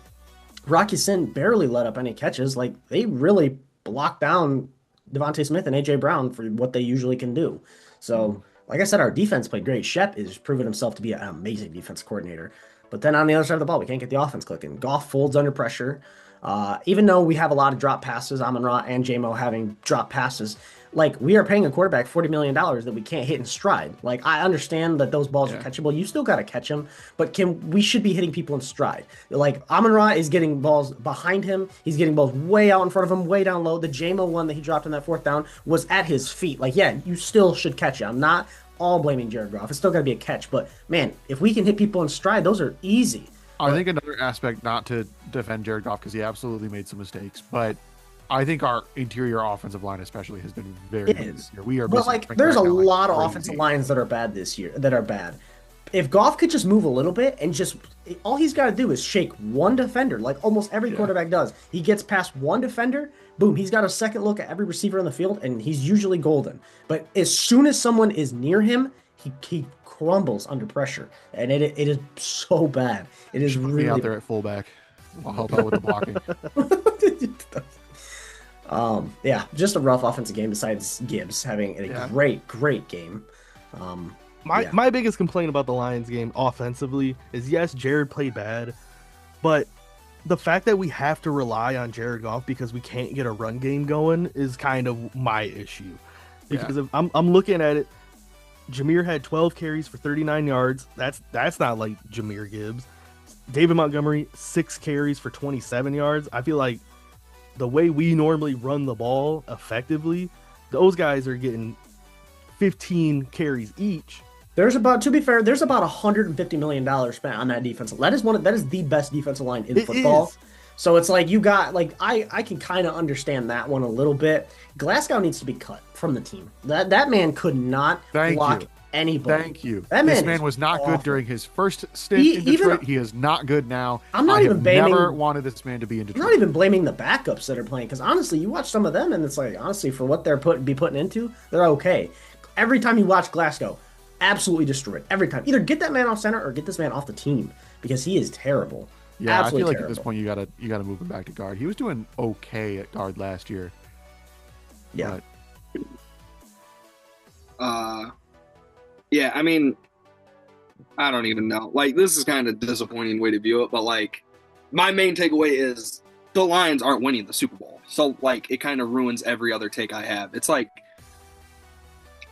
Rocky Sin barely let up any catches. Like, they really blocked down Devontae Smith and AJ Brown for what they usually can do. So, like I said, our defense played great. Shep is proven himself to be an amazing defense coordinator. But then on the other side of the ball, we can't get the offense clicking. Goff folds under pressure. Even though we have a lot of drop passes, Amon-Ra and JMO having drop passes, like, we are paying a quarterback $40 million that we can't hit in stride. Like, I understand that those balls are catchable. You still got to catch them, but we should be hitting people in stride. Like, Amon-Ra is getting balls behind him. He's getting balls way out in front of him, way down low. The JMO one that he dropped on that fourth down was at his feet. Like, yeah, you still should catch it. I'm not all blaming Jared Goff. It's still got to be a catch. But, man, if we can hit people in stride, those are easy. I think another aspect, not to defend Jared Goff because he absolutely made some mistakes, but I think our interior offensive line especially has been very good this year. We are, but like, there's a lot of offensive lines that are bad this year. That are bad. If Goff could just move a little bit and just, all he's got to do is shake one defender, like almost every quarterback does. He gets past one defender, boom, he's got a second look at every receiver on the field, and he's usually golden. But as soon as someone is near him, he crumbles under pressure, and it is so bad. It is really out there at fullback. I'll help out with the blocking. Yeah, just a rough offensive game besides Gibbs having a great game. My biggest complaint about the Lions game offensively is, yes, Jared played bad, but the fact that we have to rely on Jared Goff because we can't get a run game going is kind of my issue. Because if I'm looking at it, Jameer had 12 carries for 39 yards. That's not like Jameer Gibbs. David Montgomery, 6 carries for 27 yards. I feel like the way we normally run the ball effectively, those guys are getting 15 carries each. To be fair, there's about $150 million spent on that defense. That is the best defensive line in football. So it's like, you got, like, I can kind of understand that one a little bit. Glasgow needs to be cut from the team. That man could not block anybody. Thank you. This man was not good during his first stint in Detroit. He is not good now. I never wanted this man to be in Detroit. I'm not even blaming the backups that are playing, because honestly, you watch some of them, and it's like, honestly, for what they're putting into, they're okay. Every time you watch Glasgow, absolutely destroyed. Every time. Either get that man off center or get this man off the team, because he is terrible. Yeah, absolutely I feel like terrible. At this point you gotta move him back to guard. He was doing okay at guard last year. Yeah. Yeah, I mean, I don't even know. Like, this is kind of a disappointing way to view it, but like, my main takeaway is the Lions aren't winning the Super Bowl. So like, it kind of ruins every other take I have. It's like,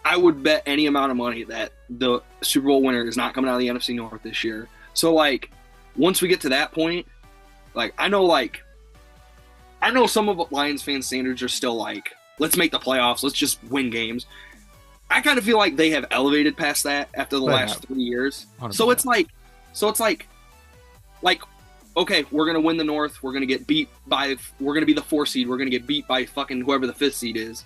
I would bet any amount of money that the Super Bowl winner is not coming out of the NFC North this year. So like, once we get to that point, like, I know some of Lions fans' standards are still like, let's make the playoffs, let's just win games. I kind of feel like they have elevated past that after the last 3 years. 100%. So it's like, okay, we're gonna win the North. We're gonna get beat by. We're gonna be the 4 seed. We're gonna get beat by fucking whoever the 5th seed is.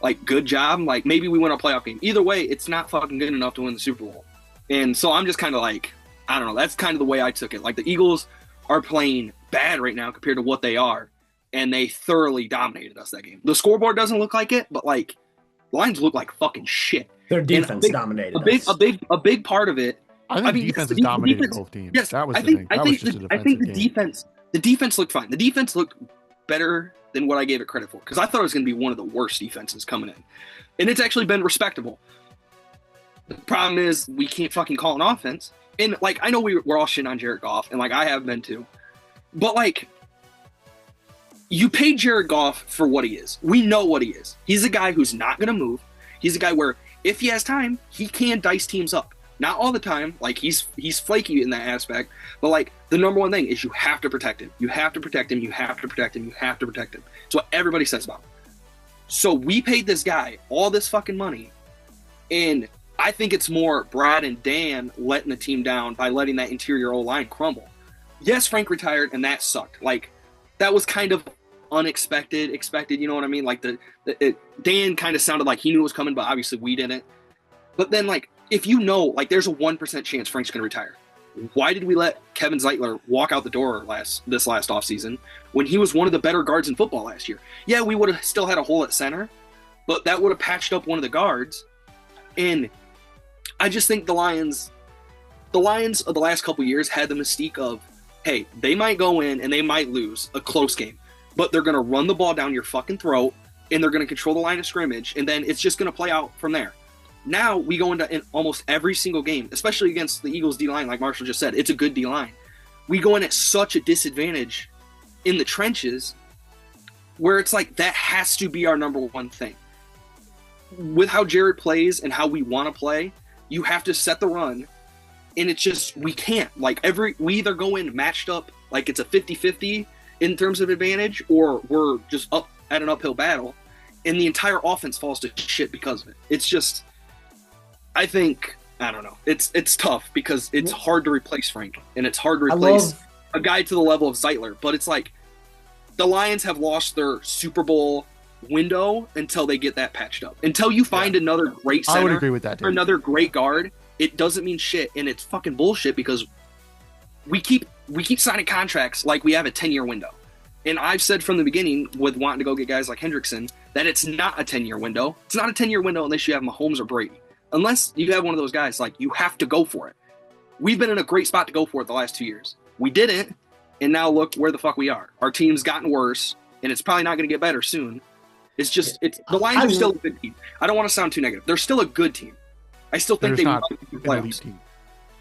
Like, good job. Like, maybe we win a playoff game. Either way, it's not fucking good enough to win the Super Bowl. And so I'm just kind of like, I don't know. That's kind of the way I took it. Like, the Eagles are playing bad right now compared to what they are, and they thoroughly dominated us that game. The scoreboard doesn't look like it, but like, Lions look like fucking shit. Their defense dominated us. A big part of it. I mean, defense has dominated both teams. Yes, that was the thing. That was just a defensive game. The defense looked fine. The defense looked better than what I gave it credit for, because I thought it was going to be one of the worst defenses coming in, and it's actually been respectable. The problem is we can't fucking call an offense, and like, I know we're all shitting on Jared Goff, and like, I have been too, but like, you paid Jared Goff for what he is. We know what he is. He's a guy who's not going to move. He's a guy where if he has time, he can dice teams up. Not all the time. Like, he's flaky in that aspect. But like, the number one thing is you have to protect him. You have to protect him. You have to protect him. You have to protect him. It's what everybody says about him. So we paid this guy all this fucking money, and I think it's more Brad and Dan letting the team down by letting that interior O-line crumble. Yes, Frank retired, and that sucked. Like, that was kind of expected, you know what I mean? Like, Dan kind of sounded like he knew it was coming, but obviously we didn't. But then, like, if you know, like, there's a 1% chance Frank's going to retire, why did we let Kevin Zeitler walk out the door this last offseason when he was one of the better guards in football last year? Yeah, we would have still had a hole at center, but that would have patched up one of the guards. And I just think the Lions of the last couple years had the mystique of, hey, they might go in and they might lose a close game, but they're going to run the ball down your fucking throat, and they're going to control the line of scrimmage, and then it's just going to play out from there. Now we go into almost every single game, especially against the Eagles D-line, like Marshall just said. It's a good D-line. We go in at such a disadvantage in the trenches where it's like, that has to be our number one thing. With how Jared plays and how we want to play, you have to set the run, and it's just, we can't. Like, we either go in matched up like it's a 50-50 in terms of advantage, or we're just up at an uphill battle, and the entire offense falls to shit because of it. It's just, I think, I don't know. It's tough because it's hard to replace Frank, and it's hard to replace a guy to the level of Zeitler. But it's like, the Lions have lost their Super Bowl window until they get that patched up. Until you find another great center, I would agree with that, or another great guard, it doesn't mean shit, and it's fucking bullshit because we keep signing contracts like we have a 10-year window. And I've said from the beginning, with wanting to go get guys like Hendrickson, that it's not a 10-year window. It's not a 10-year window unless you have Mahomes or Brady. Unless you have one of those guys, like, you have to go for it. We've been in a great spot to go for it the last 2 years. We didn't, and now look where the fuck we are. Our team's gotten worse, and it's probably not going to get better soon. It's just, the Lions are still a good team. I don't want to sound too negative. They're still a good team. I still think they might be playoffs.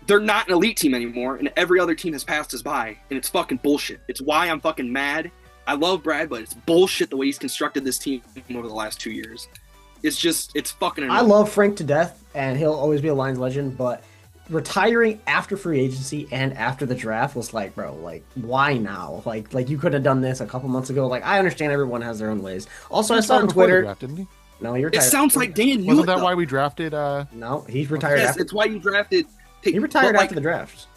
They're not an elite team anymore, and every other team has passed us by, and it's fucking bullshit. It's why I'm fucking mad. I love Brad, but it's bullshit the way he's constructed this team over the last 2 years. It's just, it's fucking annoying. I love Frank to death, and he'll always be a Lions legend, but retiring after free agency and after the draft was like, bro, like, why now? Like you could have done this a couple months ago. Like, I understand everyone has their own ways. Also, I saw on Twitter. Draft, didn't he? No, he retired. It sounds like Dan knew Wasn't it, that though. why we drafted? No, he retired Yes, after. it's why you drafted. He retired after the draft.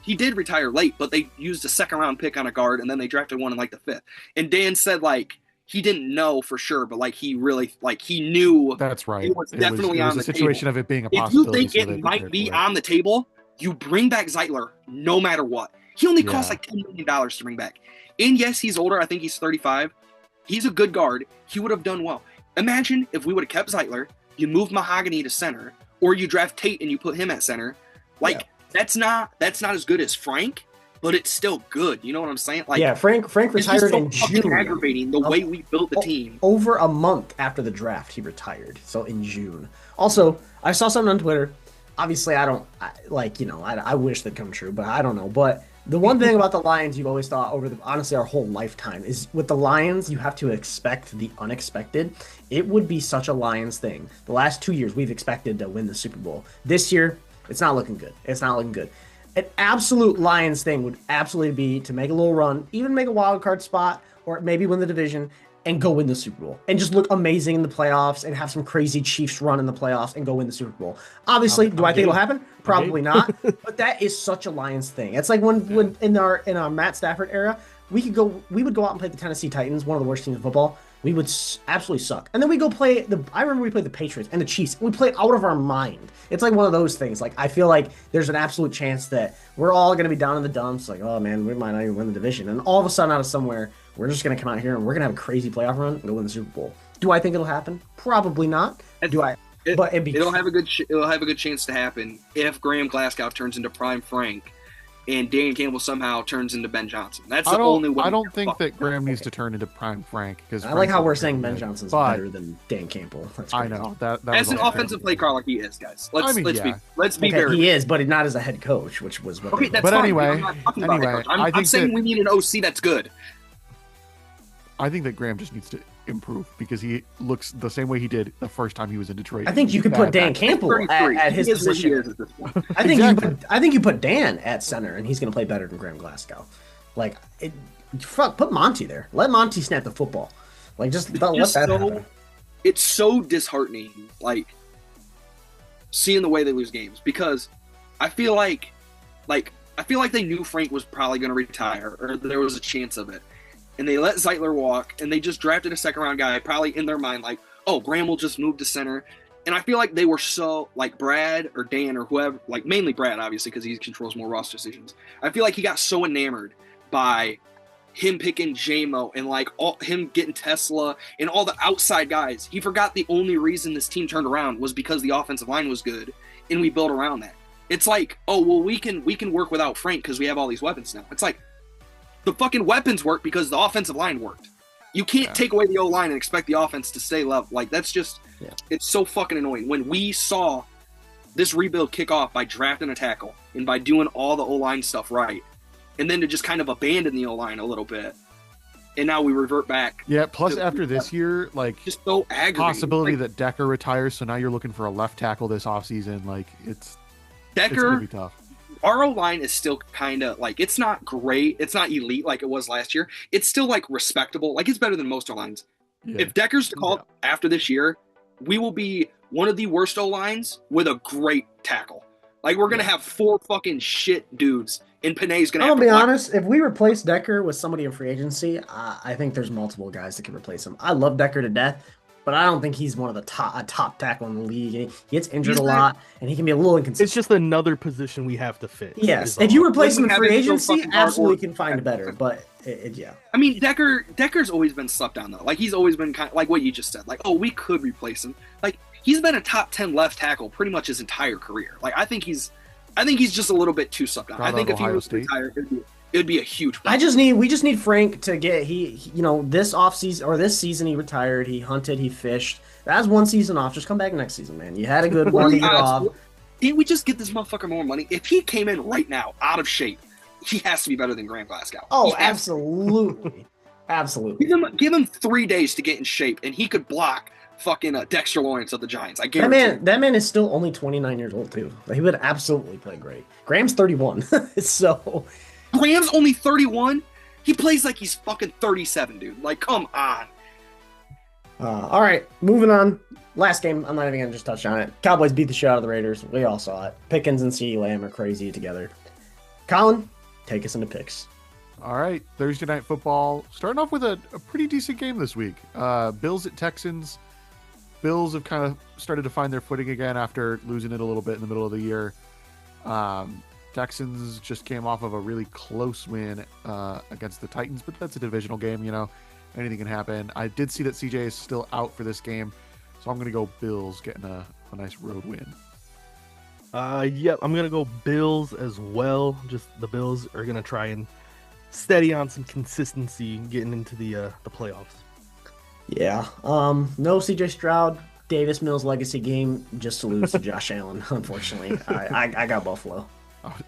He did retire late, but they used a second-round pick on a guard, and then they drafted one in like the 5th. And Dan said, like, he didn't know for sure, but like, he really, like, he knew. That's right. It was definitely on the situation table. of it being a If you possibility. think it might be on the table, you bring back Zeitler no matter what. He only costs like $10 million to bring back. And yes, he's older. I think he's 35. He's a good guard. He would have done well. Imagine if we would have kept Zeitler, you move Mahogany to center, or you draft Tate and you put him at center. Like, that's not as good as Frank, but it's still good. You know what I'm saying? Like, yeah, Frank retired in June. Aggravating the way we built the team. Over a month after the draft, he retired. So in June. Also, I saw something on Twitter. Obviously, I wish that come true, but I don't know. But the one thing about the Lions you've always thought over honestly our whole lifetime is with the Lions, you have to expect the unexpected. It would be such a Lions thing. The last 2 years, we've expected to win the Super Bowl. This year, it's not looking good. An absolute Lions thing would absolutely be to make a little run, even make a wild card spot, or maybe win the division, and go win the Super Bowl and just look amazing in the playoffs and have some crazy Chiefs run in the playoffs and go win the Super Bowl. Obviously, do I think it'll happen? Probably not. But that is such a Lions thing. It's like when in our Matt Stafford era, we would go out and play the Tennessee Titans, one of the worst teams in football. We would absolutely suck. And then we go play I remember we played the Patriots and the Chiefs. We played out of our mind. It's like one of those things. Like, I feel like there's an absolute chance that we're all going to be down in the dumps. Like, oh man, we might not even win the division. And all of a sudden, out of somewhere, we're just going to come out here and we're going to have a crazy playoff run and go win the Super Bowl. Do I think it'll happen? Probably not. But it'll have a good chance to happen if Graham Glasgow turns into Prime Frank and Dan Campbell somehow turns into Ben Johnson. That's the only way. I don't think that Graham needs to turn into Prime Frank, because I like how we're saying Ben Johnson's better than Dan Campbell. I know that as an offensive play caller, he is, guys. Let's be very. He is, but not as a head coach, which was what. Okay, that's but fine. anyway, I'm saying we need an OC that's good. I think that Graham just needs to improve, because he looks the same way he did the first time he was in Detroit. I think you could put Dan Campbell at his position. I think you put Dan at center, and he's going to play better than Graham Glasgow. Like, put Monty there. Let Monty snap the football. Like, let that happen. It's so disheartening, like, seeing the way they lose games, because I feel like they knew Frank was probably going to retire, or there was a chance of it. And they let Zeitler walk, and they just drafted a second-round guy, probably in their mind, like, oh, Graham will just move to center. And I feel like they were so, like, Brad or Dan or whoever, like, mainly Brad, obviously, because he controls more roster decisions. I feel like he got so enamored by him picking J-Mo and, like, him getting Tesla and all the outside guys. He forgot the only reason this team turned around was because the offensive line was good, and we built around that. It's like, oh, well, we can work without Frank because we have all these weapons now. It's like, the fucking weapons work because the offensive line worked. You can't take away the O-line and expect the offense to stay level. Like, that's just, it's so fucking annoying. When we saw this rebuild kick off by drafting a tackle and by doing all the O-line stuff right, and then to just kind of abandon the O-line a little bit, and now we revert back. Yeah, plus after this year, like, just so aggravating. Possibility that Decker retires, so now you're looking for a left tackle this offseason. Like, it's going to be tough. Our O-line is still kind of, like, it's not great. It's not elite like it was last year. It's still, like, respectable. Like, it's better than most O-lines. Yeah. If Decker's called after this year, we will be one of the worst O-lines with a great tackle. Like, we're going to have 4 fucking shit dudes, and Panay's going to have to... I'm going to be honest. If we replace Decker with somebody in free agency, I think there's multiple guys that can replace him. I love Decker to death, but I don't think he's one of the top tackle in the league. He gets injured a lot, and he can be a little inconsistent. It's just another position we have to fit. Yes, if you replace him in free agency, absolutely can find better. But yeah, I mean, Decker's always been slept on though. Like, he's always been kind of like what you just said. Like, oh, we could replace him. Like, he's been a top 10 left tackle pretty much his entire career. Like, I think he's just a little bit too slept on. I think if he was retired, it'd be a huge problem. We just need Frank to get this offseason or this season he retired, he hunted, he fished. That's one season off. Just come back next season, man. You had a good one year off. Can't we just get this motherfucker more money? If he came in right now out of shape, he has to be better than Graham Glasgow. Oh, absolutely. Absolutely. Give him 3 days to get in shape, and he could block fucking Dexter Lawrence of the Giants. I guarantee. That man is still only 29 years old too. He would absolutely play great. Graham's 31, so. Graham's only 31. He plays like he's fucking 37, dude. Like, come on. All right, moving on. Last game, I'm not even gonna just touch on it. Cowboys beat the shit out of the Raiders. We all saw it. Pickens and CeeDee Lamb are crazy together. Colin, take us into picks. All right, Thursday Night Football. Starting off with a pretty decent game this week. Bills at Texans. Bills have kind of started to find their footing again after losing it a little bit in the middle of the year. Texans just came off of a really close win against the Titans, but that's a divisional game, anything can happen. I did see that CJ is still out for this game, so I'm going to go Bills getting a nice road win. Yep, I'm going to go Bills as well. Just the Bills are going to try and steady on some consistency getting into the playoffs. Yeah. No CJ Stroud. Davis Mills legacy game just to lose to Josh Allen, unfortunately. I got Buffalo.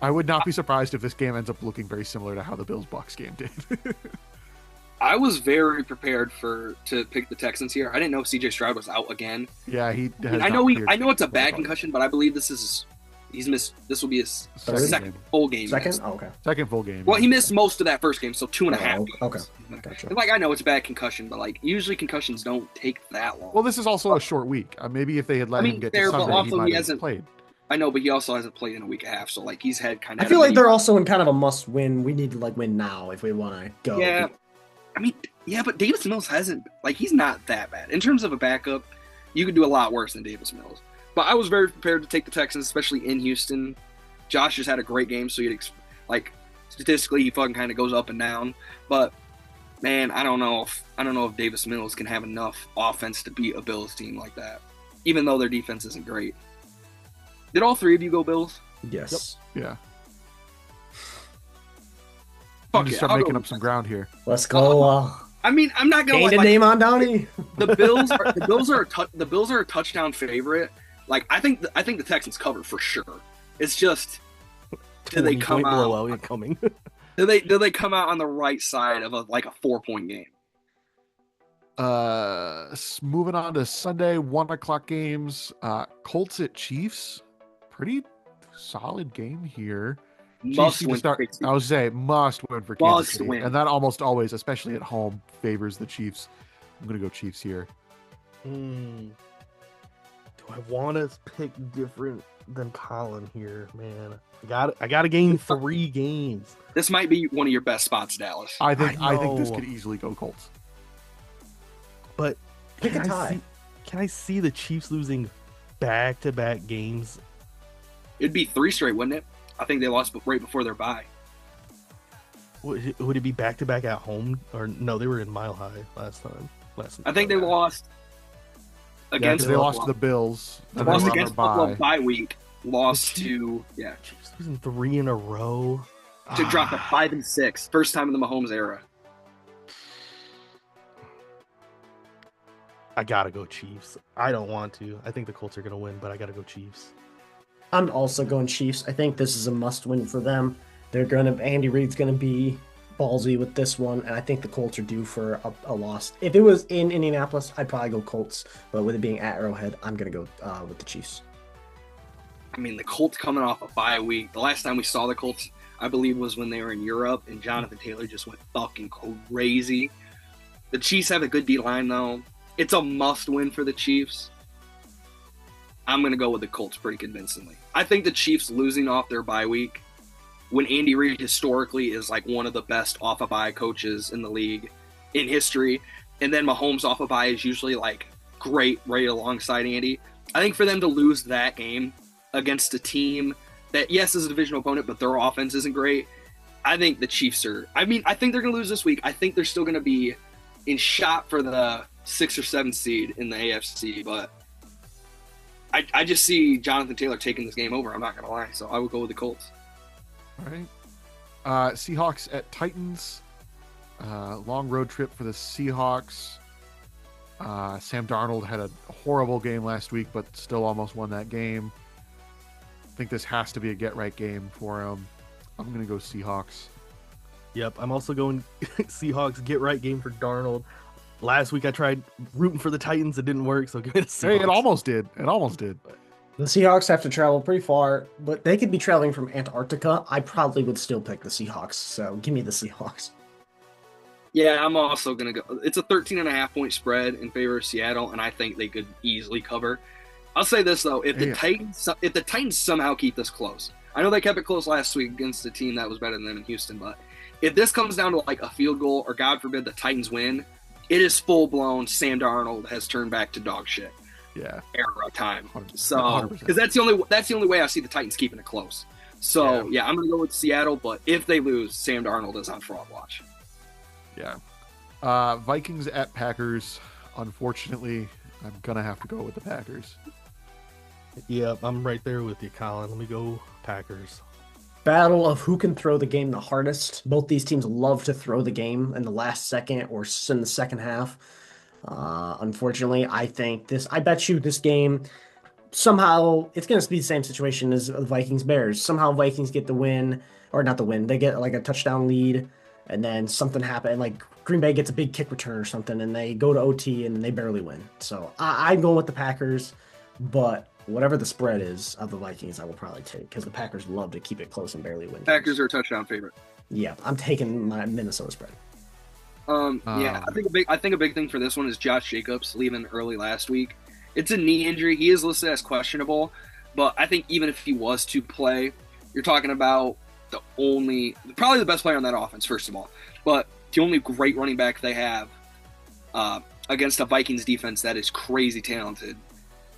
I would not be surprised if this game ends up looking very similar to how the Bills-Bucs game did. I was very prepared to pick the Texans here. I didn't know CJ Stroud was out again. Yeah, he. I know it's a bad concussion, but I believe this is He's missed. This will be his Third second full game. Second? Oh, okay. Second full game. Well, he missed most of that first game, so 2.5 games. Okay. Gotcha. And, like, I know it's a bad concussion, but like usually concussions don't take that long. Well, this is also a short week. Maybe if they had let him get to Sunday, he might have played. I know, but he also hasn't played in a week and a half, so like he's had kind of. I feel like they're also in kind of a must-win. We need to like win now if we want to go. Yeah, I mean, yeah, but Davis Mills hasn't like he's not that bad in terms of a backup. You could do a lot worse than Davis Mills. But I was very prepared to take the Texans, especially in Houston. Josh just had a great game, so you'd like statistically he fucking kind of goes up and down. But man, I don't know if Davis Mills can have enough offense to beat a Bills team like that, even though their defense isn't great. Did all three of you go Bills? Yes. Yep. Yeah. Fuck yeah, start making up some ground here. Let's go. I mean, I'm not gonna gain a name on Downey. The Bills are a touchdown favorite. Like I think the Texans cover for sure. It's just do they come out incoming? do they come out on the right side of a 4-point game? Moving on to Sunday 1:00 games. Colts at Chiefs. Pretty solid game here. Must win. I would say must win for Kansas City, and that almost always, especially at home, favors the Chiefs. I'm gonna go Chiefs here. Do I want to pick different than Colin here, man? I got to gain 3 games. This might be one of your best spots, Dallas. I think this could easily go Colts. But pick a tie. Can I see the Chiefs losing back-to-back games? It'd be 3 straight, wouldn't it? I think they lost right before their bye. Would it be back-to-back at home? Or no, they were in Mile High last time. I think they lost against. They lost to the Bills. They lost against Buffalo bye week. Lost to Chiefs losing 3 in a row to drop to 5-6, first time in the Mahomes era. I gotta go Chiefs. I don't want to. I think the Colts are gonna win, but I gotta go Chiefs. I'm also going Chiefs. I think this is a must-win for them. Andy Reid's gonna be ballsy with this one, and I think the Colts are due for a loss. If it was in Indianapolis, I'd probably go Colts, but with it being at Arrowhead, I'm gonna go with the Chiefs. I mean, the Colts coming off a bye week. The last time we saw the Colts, I believe, was when they were in Europe, and Jonathan Taylor just went fucking crazy. The Chiefs have a good D-line, though. It's a must-win for the Chiefs. I'm going to go with the Colts pretty convincingly. I think the Chiefs losing off their bye week, when Andy Reid historically is like one of the best off-a-bye coaches in the league in history, and then Mahomes off a bye is usually like great right alongside Andy. I think for them to lose that game against a team that, yes, is a divisional opponent, but their offense isn't great, I think the Chiefs are... I mean, I think they're going to lose this week. I think they're still going to be in shot for the 6 or 7 seed in the AFC, but I just see Jonathan Taylor taking this game over. I'm not going to lie, so I would go with the Colts. All right. Seahawks at Titans. Long road trip for the Seahawks. Sam Darnold had a horrible game last week, but still almost won that game. I think this has to be a get-right game for him. I'm going to go Seahawks. Yep, I'm also going Seahawks get-right game for Darnold. Last week I tried rooting for the Titans. It didn't work, so give me the Seahawks. Hey, it almost did. The Seahawks have to travel pretty far, but they could be traveling from Antarctica. I probably would still pick the Seahawks, so give me the Seahawks. Yeah, I'm also going to go. It's a 13.5-point spread in favor of Seattle, and I think they could easily cover. I'll say this, though. If the Titans somehow keep this close, I know they kept it close last week against a team that was better than them in Houston, but if this comes down to like a field goal or, God forbid, the Titans win, it is full-blown Sam Darnold has turned back to dog shit. Yeah. Era time. 100%. So, because that's the only way I see the Titans keeping it close. So, yeah I'm going to go with Seattle, but if they lose, Sam Darnold is on fraud watch. Yeah. Vikings at Packers. Unfortunately, I'm going to have to go with the Packers. Yep, I'm right there with you, Colin. Let me go Packers. Battle of who can throw the game the hardest. Both these teams love to throw the game in the last second or in the second half. Unfortunately, I bet you this game, somehow, it's going to be the same situation as the Vikings-Bears. Somehow Vikings get the win, or not the win, they get like a touchdown lead, and then something happens, like Green Bay gets a big kick return or something, and they go to OT and they barely win. So I'm going with the Packers, but whatever the spread is of the Vikings, I will probably take because the Packers love to keep it close and barely win. Packers games. are a touchdown favorite. Yeah, I'm taking my Minnesota spread. Yeah, I think a big thing for this one is Josh Jacobs leaving early last week. It's a knee injury. He is listed as questionable, but I think even if he was to play, you're talking about probably the best player on that offense, first of all, but the only great running back they have against a Vikings defense that is crazy talented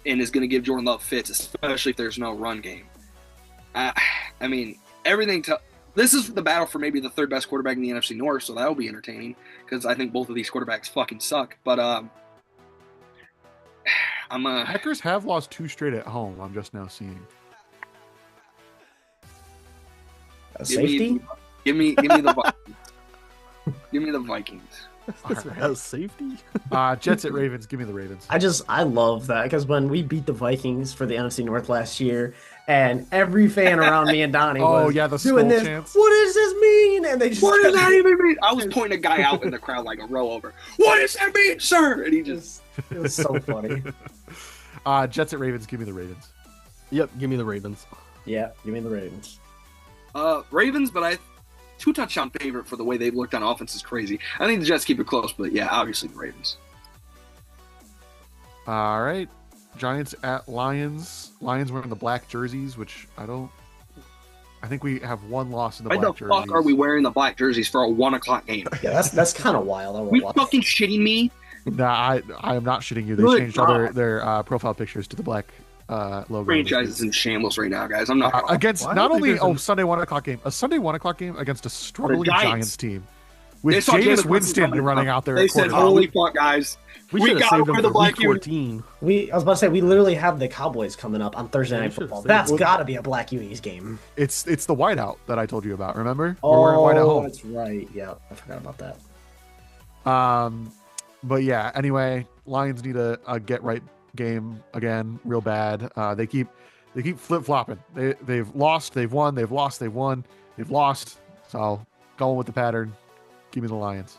and is going to give Jordan Love fits, especially if there's no run game. I mean, this is the battle for maybe the third best quarterback in the NFC North, so that'll be entertaining because I think both of these quarterbacks fucking suck. But Packers have lost 2 straight at home. I'm just now seeing. Safety? Give me the give me the Vikings. Right. Safety? Jets at Ravens. Give me the Ravens. I love that because when we beat the Vikings for the NFC North last year, and every fan around me and Donnie was the doing this. Chance. What does this mean? And they just what does that even mean? I was pointing a guy out in the crowd like a row over. What does that mean, sir? And he just it was so funny. Jets at Ravens. Give me the Ravens. Yep, give me the Ravens. Yeah, give me the Ravens. Ravens, but 2 touchdown favorite for the way they've looked on offense is crazy. I think the Jets keep it close, but yeah, obviously the Ravens. All right. Giants at Lions. Lions wearing the black jerseys, which I think we have 1 loss in the black jerseys. Why the fuck are we wearing the black jerseys for a 1:00 game? Yeah, that's kind of wild. Are you fucking shitting me? Nah, I am not shitting you. They changed all their profile pictures to the black logo. Franchise is in shambles right now, guys. I'm not against not only Sunday 1:00 game, a Sunday 1:00 game against a struggling Giants team with Jameis Winston running out there. They said, "Holy fuck, guys, we got to wear the black Week 14." I was about to say we literally have the Cowboys coming up on Thursday Night Football. That's got to be a black unis game. It's the whiteout that I told you about. Remember? We're wearing white at home. That's right. Yeah, I forgot about that. But yeah. Anyway, Lions need a get right game again, real bad. They keep flip flopping. They've lost, they've won, they've lost, they've won, they've lost. So going with the pattern. Give me the Lions.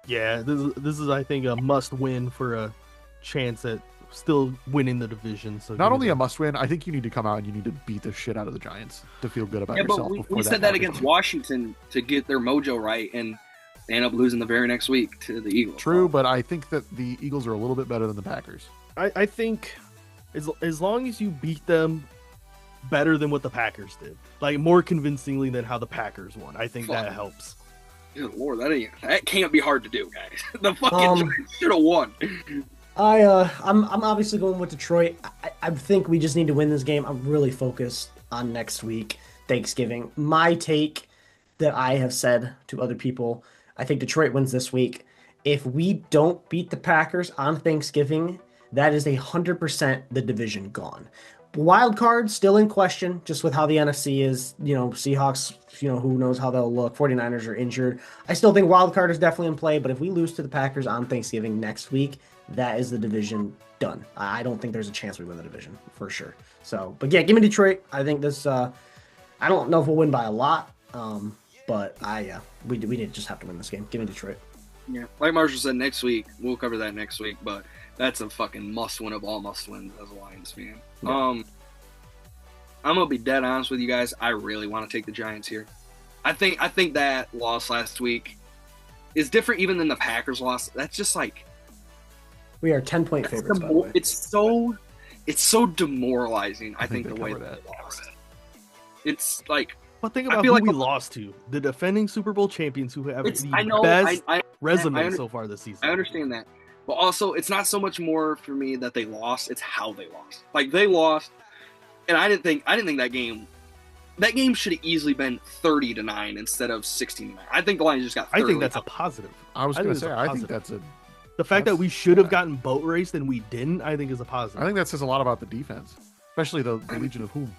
Yeah, this is I think a must win for a chance at still winning the division. So not only a must win, I think you need to come out and you need to beat the shit out of the Giants to feel good about yourself. But we said that against Washington to get their mojo right, and they end up losing the very next week to the Eagles. True, but I think that the Eagles are a little bit better than the Packers. I think as long as you beat them better than what the Packers did, like more convincingly than how the Packers won, I think that helps. Good Lord, that can't be hard to do, guys. The fucking Giants should have won. I'm obviously going with Detroit. I think we just need to win this game. I'm really focused on next week, Thanksgiving. My take that I have said to other people, I think Detroit wins this week. If we don't beat the Packers on Thanksgiving, that is 100% the division gone. Wild card still in question, just with how the NFC is. Seahawks, who knows how they'll look. 49ers are injured. I still think wild card is definitely in play, but if we lose to the Packers on Thanksgiving next week, that is the division done. I don't think there's a chance we win the division for sure. So, but yeah, give me Detroit. I think this. I don't know if we'll win by a lot, but we did just have to win this game. Give me Detroit. Yeah, like Marshall said, next week we'll cover that next week, but that's a fucking must win of all must wins as a Lions fan. Yeah. I'm gonna be dead honest with you guys. I really want to take the Giants here. I think that loss last week is different even than the Packers loss. That's just like we are 10-point favorites. By the way. It's so demoralizing. I think the way that lost. It's like. But think about who we lost to. The defending Super Bowl champions who have the best resume so far this season. I understand that. But also, it's not so much more for me that they lost, it's how they lost. Like, they lost, and I didn't think that game should have easily been 30-9 instead of 16-9. I think the Lions just got 30. I think that's a positive. I was going to say, I think that's a... The fact that we should have gotten boat raced and we didn't, I think is a positive. I think that says a lot about the defense, especially the Legion of Whom.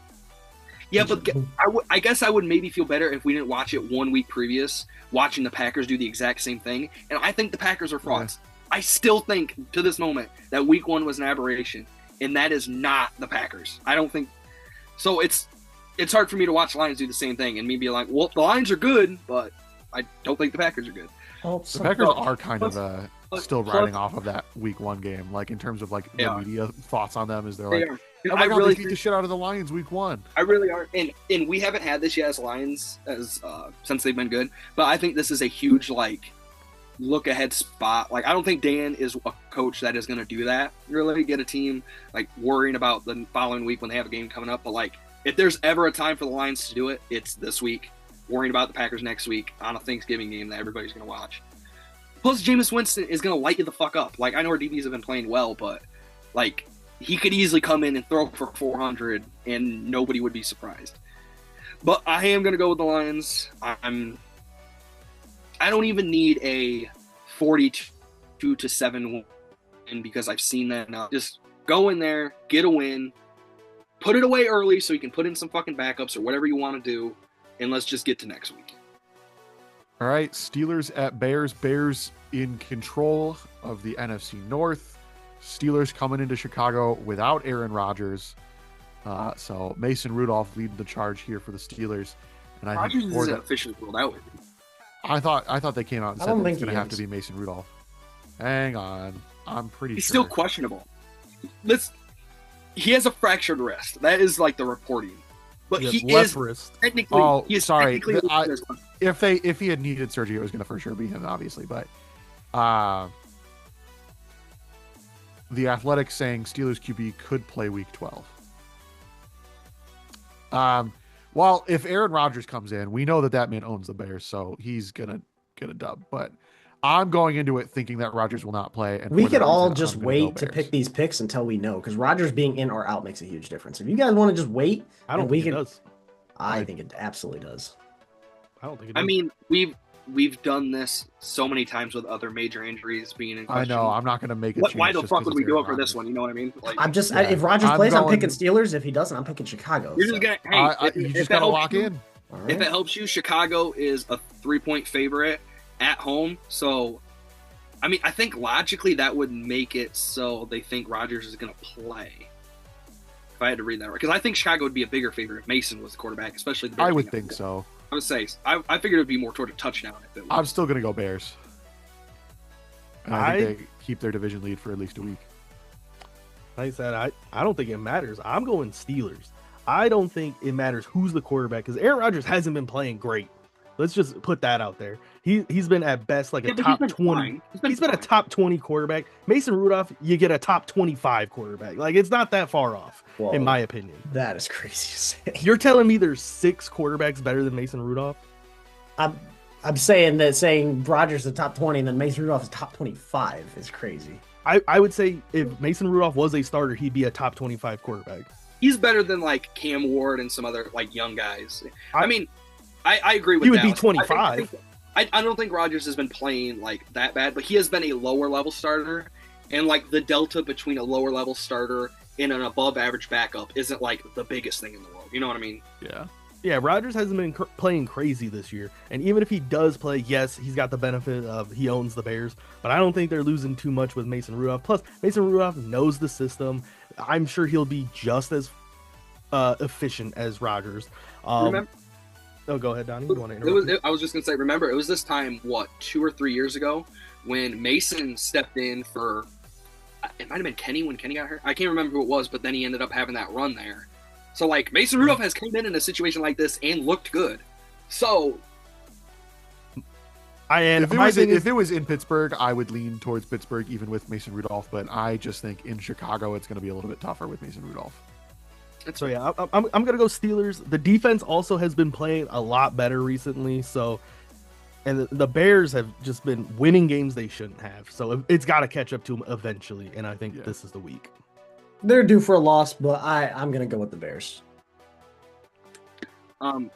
Yeah, but I guess I would maybe feel better if we didn't watch it 1 week previous, watching the Packers do the exact same thing. And I think the Packers are frauds. Yeah. I still think, to this moment, that week 1 was an aberration, and that is not the Packers. I don't think... So it's hard for me to watch the Lions do the same thing and me be like, well, the Lions are good, but I don't think the Packers are good. The Packers are kind of still riding off of that week 1 game, like in terms of like the media thoughts on them. Is they're like, Oh my God, they beat the shit out of the Lions week 1. I really are, and we haven't had this yet as Lions since they've been good. But I think this is a huge look ahead spot. Like, I don't think Dan is a coach that is going to do that. Really get a team worrying about the following week when they have a game coming up. But if there's ever a time for the Lions to do it, it's this week. Worrying about the Packers next week on a Thanksgiving game that everybody's going to watch. Plus, Jameis Winston is going to light you the fuck up. I know our DBs have been playing well, but he could easily come in and throw for 400 and nobody would be surprised. But I am going to go with the Lions. I don't even need a 42-7 win because I've seen that now. Just go in there, get a win, put it away early so you can put in some fucking backups or whatever you want to do, and let's just get to next week. All right, Steelers at Bears. Bears in control of the NFC North. Steelers coming into Chicago without Aaron Rodgers. So Mason Rudolph leading the charge here for the Steelers. And I Rodgers think isn't officially ruled out. I thought they came out and said that it's going to have to be Mason Rudolph. Hang on. I'm pretty He's sure. still questionable. He has a fractured wrist. That is the reporting. But he is wrist. Technically. Oh, he is sorry. technically If he had needed surgery, it was going to for sure be him, obviously. But the Athletics saying Steelers QB could play Week 12. Well, if Aaron Rodgers comes in, we know that man owns the Bears, so he's gonna get a dub. But I'm going into it thinking that Rodgers will not play. And we could all just wait to pick these picks until we know, because Rodgers being in or out makes a huge difference. If you guys want to just wait, I don't think it does. I think it absolutely does. I don't think it does. I mean, we've done this so many times with other major injuries being in question. I know. I'm not going to make it. Why the fuck would we do it for this one? You know what I mean? I'm just if Rodgers plays, I'm picking Steelers. If he doesn't, I'm picking Chicago. You're just gonna. Hey, you just gotta lock in. Right. If it helps you, Chicago is a 3-point favorite at home. So, I mean, I think logically that would make it so they think Rodgers is going to play. If I had to read that right, because I think Chicago would be a bigger favorite if Mason was the quarterback, especially the Bears. I would think so. I would say I figured it would be more toward a touchdown. If it was. I'm still going to go Bears. And I think they keep their division lead for at least a week. Like I said, I don't think it matters. I'm going Steelers. I don't think it matters who's the quarterback because Aaron Rodgers hasn't been playing great. Let's just put that out there. He's been at best a top 20. He's been a top 20 quarterback. Mason Rudolph, you get a top 25 quarterback. It's not that far off, in my opinion. That is crazy to say. You're telling me there's 6 quarterbacks better than Mason Rudolph? I'm saying Rodgers is top 20 and then Mason Rudolph is top 25 is crazy. I would say if Mason Rudolph was a starter, he'd be a top 25 quarterback. He's better than Cam Ward and some other young guys. I mean, I agree with he would Dallas. be 25. I don't think Rodgers has been playing that bad, but he has been a lower level starter, and the delta between a lower level starter and an above average backup isn't the biggest thing in the world. You know what I mean? Yeah, Rodgers hasn't been playing crazy this year, and even if he does play, yes, he's got the benefit of he owns the Bears, but I don't think they're losing too much with Mason Rudolph. Plus, Mason Rudolph knows the system. I'm sure he'll be just as efficient as Rodgers. Remember? Oh, go ahead, Donnie. You want to interrupt? I was just gonna say, remember, it was this time 2 or 3 years ago when Mason stepped in for. It might have been Kenny when Kenny got hurt. I can't remember who it was, but then he ended up having that run there. So Mason Rudolph has come in a situation like this and looked good. So. If it was in Pittsburgh, I would lean towards Pittsburgh even with Mason Rudolph, but I just think in Chicago it's going to be a little bit tougher with Mason Rudolph. So yeah, I'm gonna go Steelers. The defense also has been playing a lot better recently. So, and the Bears have just been winning games they shouldn't have. So it's got to catch up to them eventually. And I think this is the week. They're due for a loss, but I'm gonna go with the Bears. Yeah,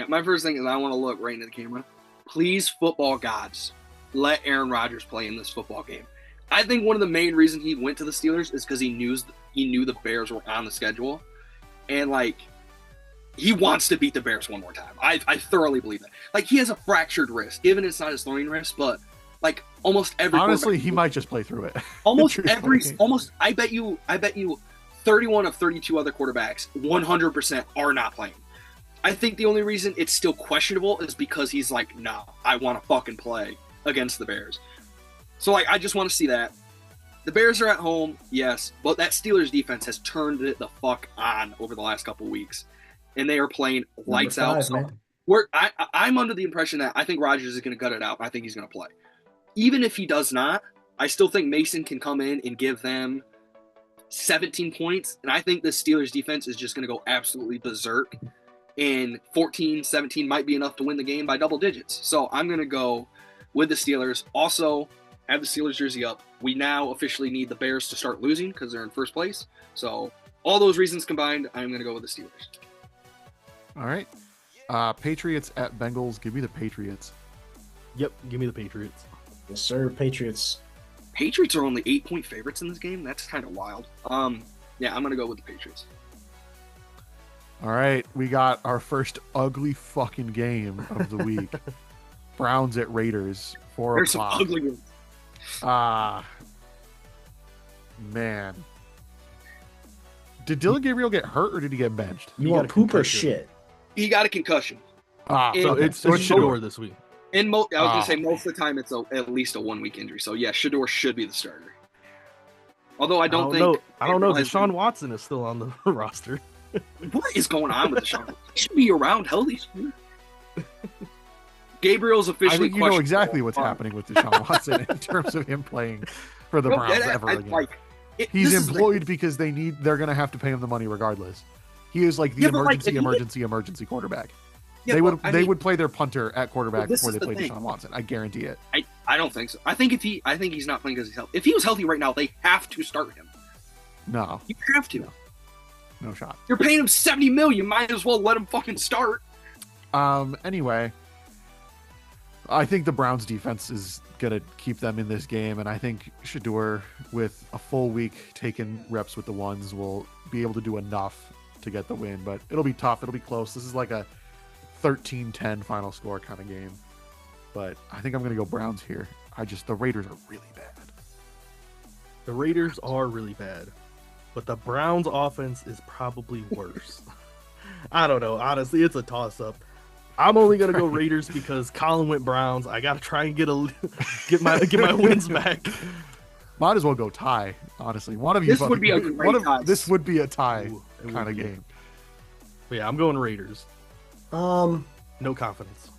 my first thing is I want to look right into the camera. Please, football gods, let Aaron Rodgers play in this football game. I think one of the main reasons he went to the Steelers is because he knew the Bears were on the schedule, and he wants to beat the Bears one more time. I thoroughly believe that. He has a fractured wrist, given it's not his throwing wrist, but almost every. Honestly, he might just play through it. I bet you, 31 of 32 other quarterbacks, 100% are not playing. I think the only reason it's still questionable is because he's no, I want to fucking play against the Bears. So I just want to see that. the Bears are at home, yes, but that Steelers defense has turned it the fuck on over the last couple of weeks, and they are playing lights out. So I'm under the impression that I think Rodgers is going to gut it out. I think he's going to play. Even if he does not, I still think Mason can come in and give them 17 points, and I think the Steelers defense is just going to go absolutely berserk, and 14, 17 might be enough to win the game by double digits. So I'm going to go with the Steelers. Also, have the Steelers jersey up. We now officially need the Bears to start losing because they're in first place. So all those reasons combined, I'm going to go with the Steelers. All right. Patriots at Bengals. Give me the Patriots. Yep, give me the Patriots. Yes, sir. Patriots. Patriots are only 8-point favorites in this game. That's kind of wild. Yeah, I'm going to go with the Patriots. All right. We got our first ugly fucking game of the week. Browns at Raiders. 4 There's o'clock. some ugly ones. Man. Did Dylan Gabriel get hurt or did he get benched? You want poop or shit? He got a concussion. So it's so Shador this week. I was going to say most of the time it's at least a 1-week injury. So yeah, Shador should be the starter. Although I don't think. I don't know. Deshaun Watson is still on the roster. What is going on with Deshaun? He should be around healthy. Gabriel's officially. I think you know exactly what's happening with Deshaun Watson in terms of him playing for the Browns ever again. He's employed because they're going to have to pay him the money regardless. He is like the emergency quarterback. Yeah, they would play their punter at quarterback before they play Deshaun Watson. I guarantee it. I don't think so. I think he's not playing because he's healthy. If he was healthy right now, they have to start him. No, you have to. No shot. You're paying him $70 million. You might as well let him fucking start. Anyway, I think the Browns defense is gonna keep them in this game, and I think Shador, with a full week taking reps with the ones, will be able to do enough to get the win. But it'll be tough. It'll be close. This is like a 13-10 final score kind of game. But I think I'm gonna go Browns here. The Raiders are really bad. The Raiders are really bad, but the Browns offense is probably worse. I don't know. Honestly, it's a toss-up. I'm only gonna go Raiders because Colin went Browns. I gotta try and get my wins back. Might as well go tie. Honestly, this would be a tie kind of game. But yeah, I'm going Raiders. No confidence.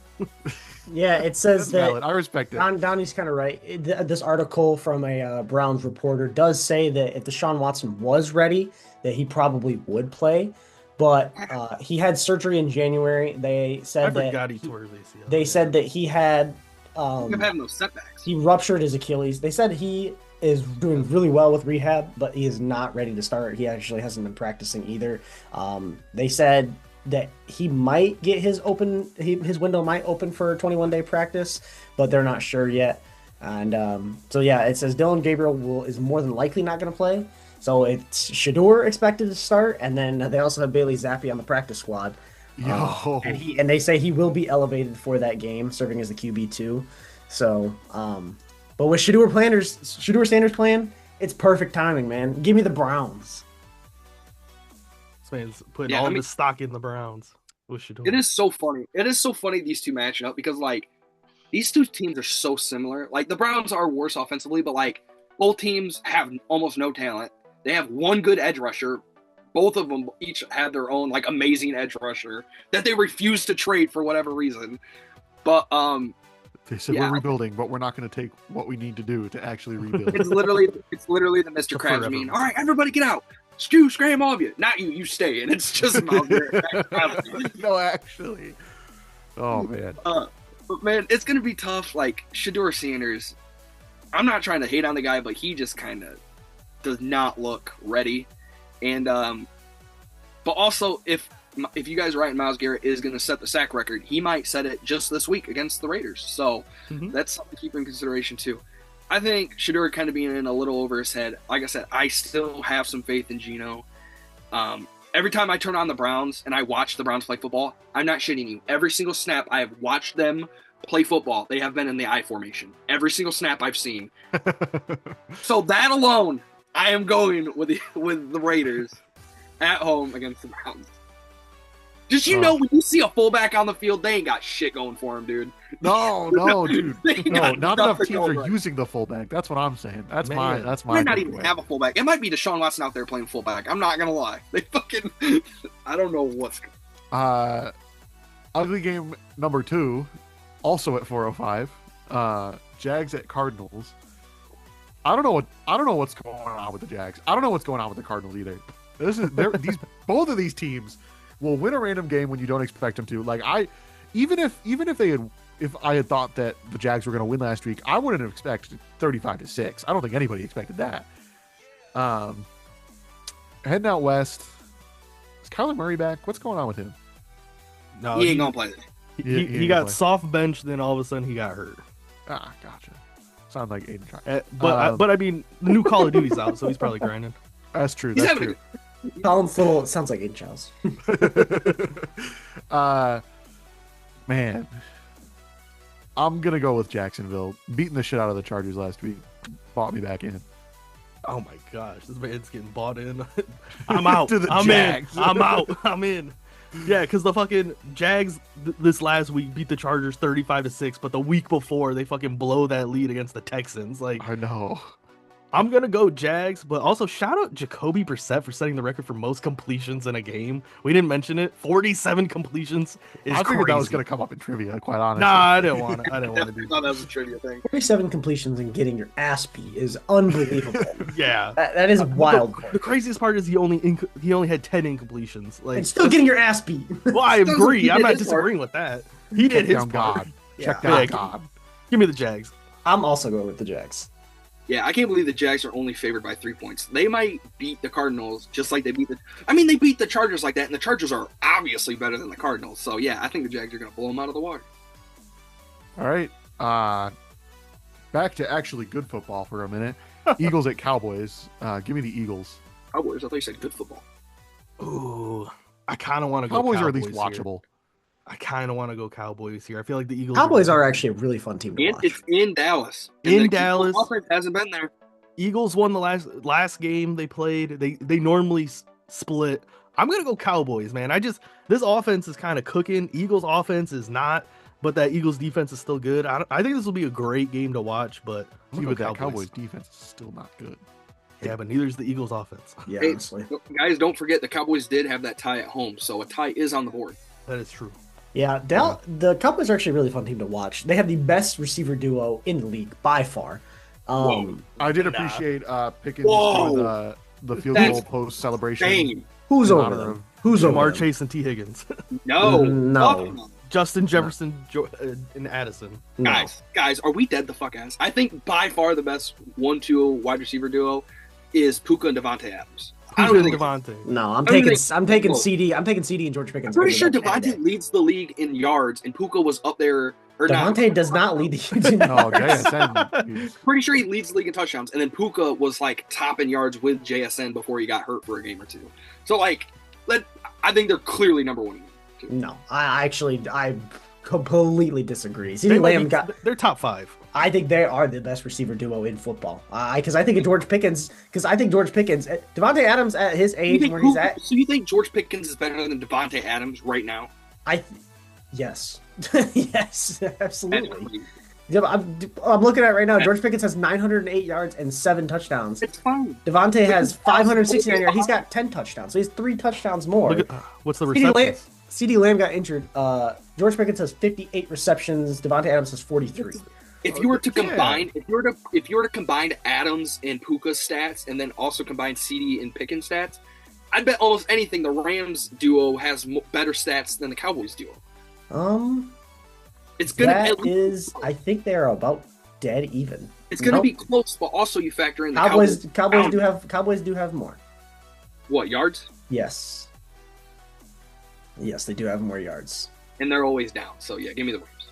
Yeah, it says that. Valid. I respect it. Donnie's kind of right. This article from a Browns reporter does say that if Deshaun Watson was ready, that he probably would play. But he had surgery in January. They said he tore his ACL. They said that he had. I'm having those setbacks. He ruptured his Achilles. They said he is doing really well with rehab, but he is not ready to start. He actually hasn't been practicing either. They said that he might get his window might open for a 21-day practice, but they're not sure yet. And so yeah, it says Dylan Gabriel is more than likely not going to play. So it's Shador expected to start, and then they also have Bailey Zappi on the practice squad. And they say he will be elevated for that game, serving as the QB2. So, but with Shador Sanders playing, it's perfect timing, man. Give me the Browns. This man's putting all the stock in the Browns with Shador. It is so funny. It is so funny these two matching up because like these two teams are so similar. Like the Browns are worse offensively, but like both teams have almost no talent. They have one good edge rusher. Both of them each have their own like amazing edge rusher that they refuse to trade for whatever reason. But they said we're rebuilding, but we're not going to take what we need to do to actually rebuild. It's literally the Mr. Krabs meme. All right, everybody get out. Stu, scram all of you. Not you. You stay, and it's just out there. No, actually. Oh man. But man, it's gonna be tough. Like Shador Sanders, I'm not trying to hate on the guy, but he just kind of does not look ready. And but also if you guys are right, Myles Garrett is going to set the sack record. He might set it just this week against the Raiders. So that's something to keep in consideration too. I think Shador kind of being in a little over his head. Like I said, I still have some faith in Geno. Every time I turn on the Browns and I watch the Browns play football, I'm not shitting you. Every single snap I have watched them play football, they have been in the I formation. Every single snap I've seen. So that alone, I am going with the Raiders at home against the Browns. Just know when you see a fullback on the field, they ain't got shit going for him, dude. No, dude. No, not enough nothing teams are going. using the fullback. That's what I'm saying. That's my Might not even takeaway. have a fullback. It might be Deshaun Watson out there playing fullback. I'm not gonna lie. They fucking. I don't know what's. Ugly game number 2, also at 4:05. Jags at Cardinals. I don't know what's going on with the Jags. I don't know what's going on with the Cardinals either. Both of these teams will win a random game when you don't expect them to. Like even if I had thought that the Jags were going to win last week, I wouldn't have expected 35-6. I don't think anybody expected that. Heading out west, is Kyler Murray back? What's going on with him? No, He ain't gonna play. he got soft benched, then all of a sudden he got hurt. Ah, gotcha. Sounds like Aiden Trout. But I mean, the new Call of Duty's out, so he's probably grinding. That's true. He's That's having true. Colin's little. It sounds like Aiden Childs. Man, I'm gonna go with Jacksonville. Beating the shit out of the Chargers last week bought me back in. Oh my gosh, this man's getting bought in. I'm out. To the I'm Jags. in. I'm out. I'm in. Yeah, because the fucking Jags this last week beat the Chargers 35-6, but the week before they fucking blow that lead against the Texans. Like, I know. I'm gonna go Jags, but also shout out Jacoby Brissett for setting the record for most completions in a game. We didn't mention it. 47 completions is I figured crazy. that was gonna come up in trivia, quite honestly. Nah, I didn't want it. I didn't want to do I thought that was a trivia thing. 47 completions and getting your ass beat is unbelievable. that. Yeah. That is wild. The craziest part is he only had 10 incompletions. Like, And still getting your ass beat. well, I He agree. I'm did not his part. disagreeing with that. He did his down part. God. Yeah. Check down Yeah. God. Give me the Jags. I'm also going with the Jags. Yeah, I can't believe the Jags are only favored by 3 points. They might beat the Cardinals just like they beat they beat the Chargers like that, and the Chargers are obviously better than the Cardinals. So yeah, I think the Jags are gonna blow them out of the water. All right. Back to actually good football for a minute. Eagles at Cowboys. Give me the Eagles. Cowboys, I thought you said good football. Ooh, I kind of want to go Cowboys Cowboys are at least here. watchable. I kind of want to go Cowboys here. I feel like the Eagles. Cowboys are actually a really fun team to And watch. it's in Dallas. In the Dallas. offense hasn't been there. Eagles won the last game they played. They normally split. I'm gonna go Cowboys, man. This offense is kind of cooking. Eagles offense is not, but that Eagles defense is still good. I think this will be a great game to watch. But I'm See, gonna but go that Cowboys defense is still not good. Yeah, but neither is the Eagles offense. Yeah, Hey, honestly. guys, don't forget the Cowboys did have that tie at home, so a tie is on the board. That is true. Yeah, the Cowboys are actually a really fun team to watch. They have the best receiver duo in the league by far. I did appreciate Pickens Whoa. doing the field That's goal post celebration. Dang. Who's In over honor them? of Who's over Jamar them? Chase and T. Higgins, No. No. Fuck no. Justin Jefferson, and Addison. No. Guys, are we dead the fuck ass? I think by far the best 1-2 wide receiver duo is Puka and Devontae Adams. I don't Who's think in Devontae? No, I'm I don't taking think- I'm taking Whoa. CD. I'm taking CD and George Pickens. I'm pretty sure over that Devontae leads the league in yards, and Puka was up there. Or not. Devontae does not lead the No, JSN. Pretty sure he leads the league in touchdowns, and then Puka was like top in yards with JSN before he got hurt for a game or two. So like, I think they're clearly number one. No, I completely disagree. CD Lamb They're top 5. I think they are the best receiver duo in football. Because I think George Pickens. Devontae Adams at his age where he's at. So you think George Pickens is better than Devontae Adams right now? Yes, yes, absolutely. Yeah, I'm looking at it right now. George Pickens has 908 yards and 7 touchdowns. It's fine. Devontae has 569 yards. He's got 10 touchdowns. So he's 3 touchdowns more. Look at what's the CD Lamb, receptions? CD Lamb got injured. George Pickens has 58 receptions. Devontae Adams has 43. If you were to Yeah. combine, if you were to combine Adams and Puka's stats, and then also combine CD and Pickens stats, I'd bet almost anything the Rams duo has better stats than the Cowboys duo. It's gonna I think they are about dead even. It's gonna Nope. be close, but also you factor in the Cowboys do have more. what yards, Yes. Yes, they do have more yards. and they're always down. So yeah, give me the Rams.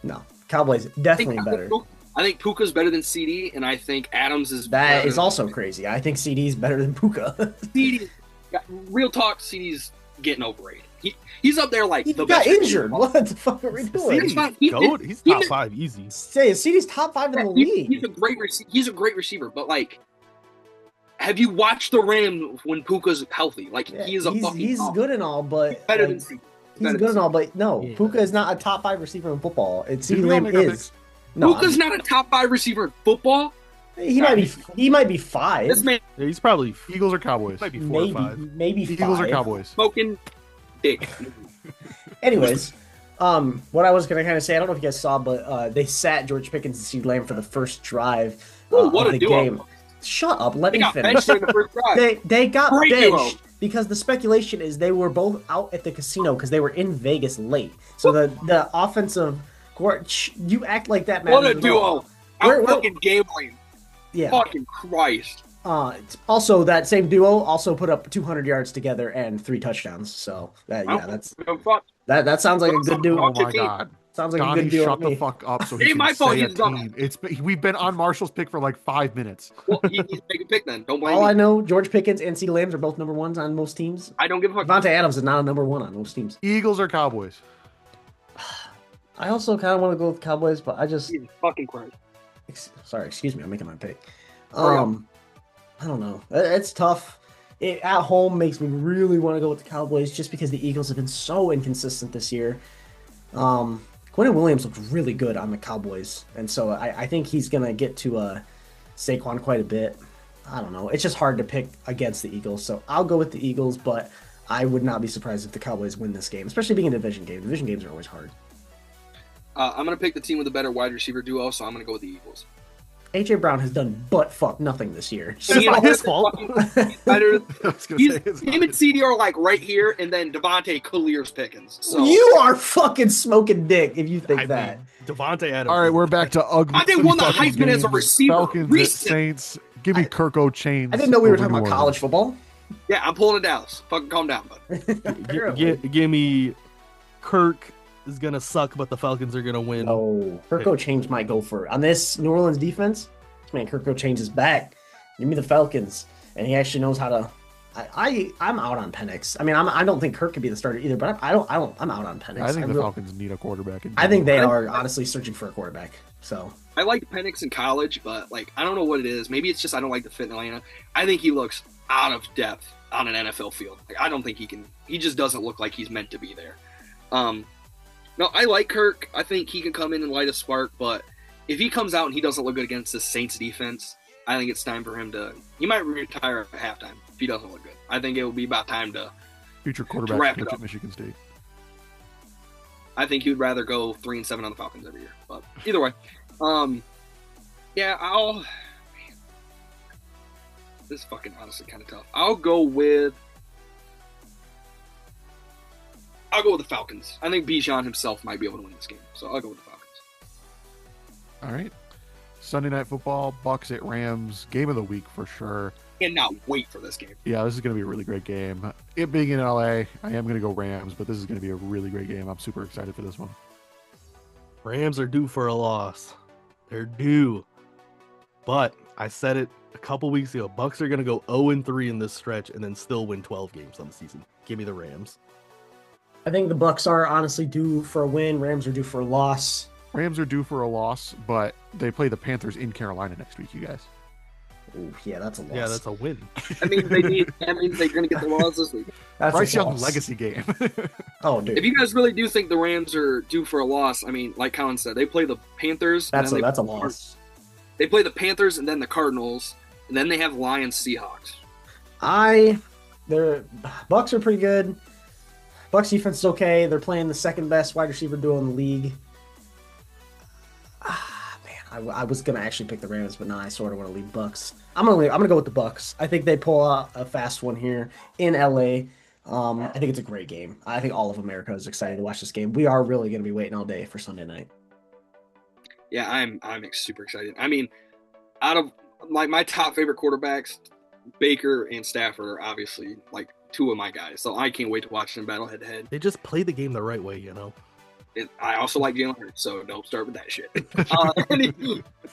No. Cowboys definitely better. I think Puka's better than CD, and I think Adams is. That better is than- also crazy. I think CD is better than Puka. CD. Real talk, CD's getting overrated. He's up there like He the got best. injured. What the fuck are we doing? He's not- he- Goat? He's he- top 5 easy. Say CD's top 5 in the league. He's a great receiver, but like, have you watched the Rams when Puka's healthy? Like Yeah, he is a fucking. he's dog. good and all, but He's better like, than CD. He's good and all, but no, Yeah. Puka is not a top 5 receiver in football. It's Did CeeDee we all Lamb make our is. picks? No, Puka's not a top 5 receiver in football. he might be 5. This man Yeah, he's probably Eagles or Cowboys? might be 4 or maybe 5. maybe Eagles 5. or Cowboys? smoking dick. Anyways, what I was gonna kind of say, I don't know if you guys saw, but they sat George Pickens and CeeDee Lamb for the first drive Ooh, what of a the duo. game. Shut up, let They me got finish. benched during the first drive. They got Great benched duo. because the speculation is they were both out at the casino because they were in Vegas late. So the offensive court, you act like that matters. What a at all. duo. We're- Out fucking gambling. Yeah. Fucking Christ. Also, that same duo also put up 200 yards together and 3 touchdowns. So Fuck. that sounds like a good duo. Oh my god. Sounds like a Donnie, good duo. shut to me. the fuck up so he Ain't can my fault say a he's dumb. team. We've been on Marshall's pick for like 5 minutes. Well, he needs to make a pick then. Don't blame All me. I know, George Pickens and CeeDee Lamb are both number 1s on most teams. I don't give a fuck. Devontae Adams is not a number 1 on most teams. Eagles or Cowboys? I also kind of want to go with Cowboys, but I just Jesus fucking Christ. sorry, excuse me, I'm making my pick. Hurry up. I don't know. It's tough. It at home makes me really want to go with the Cowboys just because the Eagles have been so inconsistent this year. Quentin Williams looked really good on the Cowboys, and so I think he's gonna get to Saquon quite a bit. I don't know. It's just hard to pick against the Eagles, so I'll go with the Eagles, but I would not be surprised if the Cowboys win this game, especially being a division game. Division games are always hard. I'm going to pick the team with a better wide receiver duo, so I'm going to go with the Eagles. AJ Brown has done butt fuck nothing this year. It's not his fault. He's better. I was gonna He's, say it's him not and CD are like right here, and then Devontae clears Pickens. So You are fucking smoking dick if you think that. Devontae Adams. All right, we're back to ugly. Devontae won the fucking Heisman as a games. receiver. Falcons at Recent. Saints. Give me Kirk Chains. I didn't know we were over talking New about Orleans. college football. yeah, I'm pulling a Dallas. Fucking calm down, bud. Give me Kirk is gonna suck, but the Falcons are gonna win. No, Kirko Change might go for on this New Orleans defense. Man, Kirko Change is back. Give me the Falcons, and he actually knows how to. I'm out on Penix. I mean, I don't think Kirk could be the starter either, but I'm out on Penix. I think the Falcons need a quarterback. I think they are honestly searching for a quarterback. So I liked Penix in college, but like I don't know what it is. Maybe it's just I don't like the fit in Atlanta. I think he looks out of depth on an NFL field. Like, I don't think he can. He just doesn't look like he's meant to be there. No, I like Kirk. I think he can come in and light a spark, but if he comes out and he doesn't look good against the Saints defense, I think it's time for him to. He might retire at halftime if he doesn't look good. I think it will be about time to. future wrap quarterback it coach up. at Michigan State. I think he would rather go 3-7 on the Falcons every year. But either way, yeah, I'll. Man, this is fucking honestly kind of tough. I'll go with the Falcons. I think Bijan himself might be able to win this game, so I'll go with the Falcons. All right. Sunday Night Football, Bucks at Rams, game of the week for sure. And not wait for this game. Yeah, this is going to be a really great game. It being in LA, I am going to go Rams, but this is going to be a really great game. I'm super excited for this one. Rams are due for a loss. They're due. But I said it a couple weeks ago. Bucks are gonna go 0-3 in this stretch and then still win 12 games on the season. Give me the Rams. I think the Bucks are honestly due for a win. Rams are due for a loss. Rams are due for a loss, but they play the Panthers in Carolina next week, you guys. Ooh, yeah, that's a loss. Yeah, that's a win. I mean, that means they're going to get the loss this week. That's Bryce a Young loss. legacy game. Oh, dude, If you guys really do think the Rams are due for a loss, I mean, like Colin said, they play the Panthers. that's and then a they loss. They play the Panthers and then the Cardinals, and then they have Lions, Seahawks. Their Bucks are pretty good. Bucks defense is okay. They're playing the second best wide receiver duo in the league. Man, I was gonna actually pick the Rams, but now I sort of want to leave Bucks. I'm gonna go with the Bucks. I think they pull out a fast one here in LA. I think it's a great game. I think all of America is excited to watch this game. We are really gonna be waiting all day for Sunday night. Yeah, I'm super excited. I mean, out of like my top favorite quarterbacks, Baker and Stafford are obviously like two of my guys. So I can't wait to watch them battle head to head. They just play the game the right way, you know. I also like Jalen Hurts, so don't start with that shit.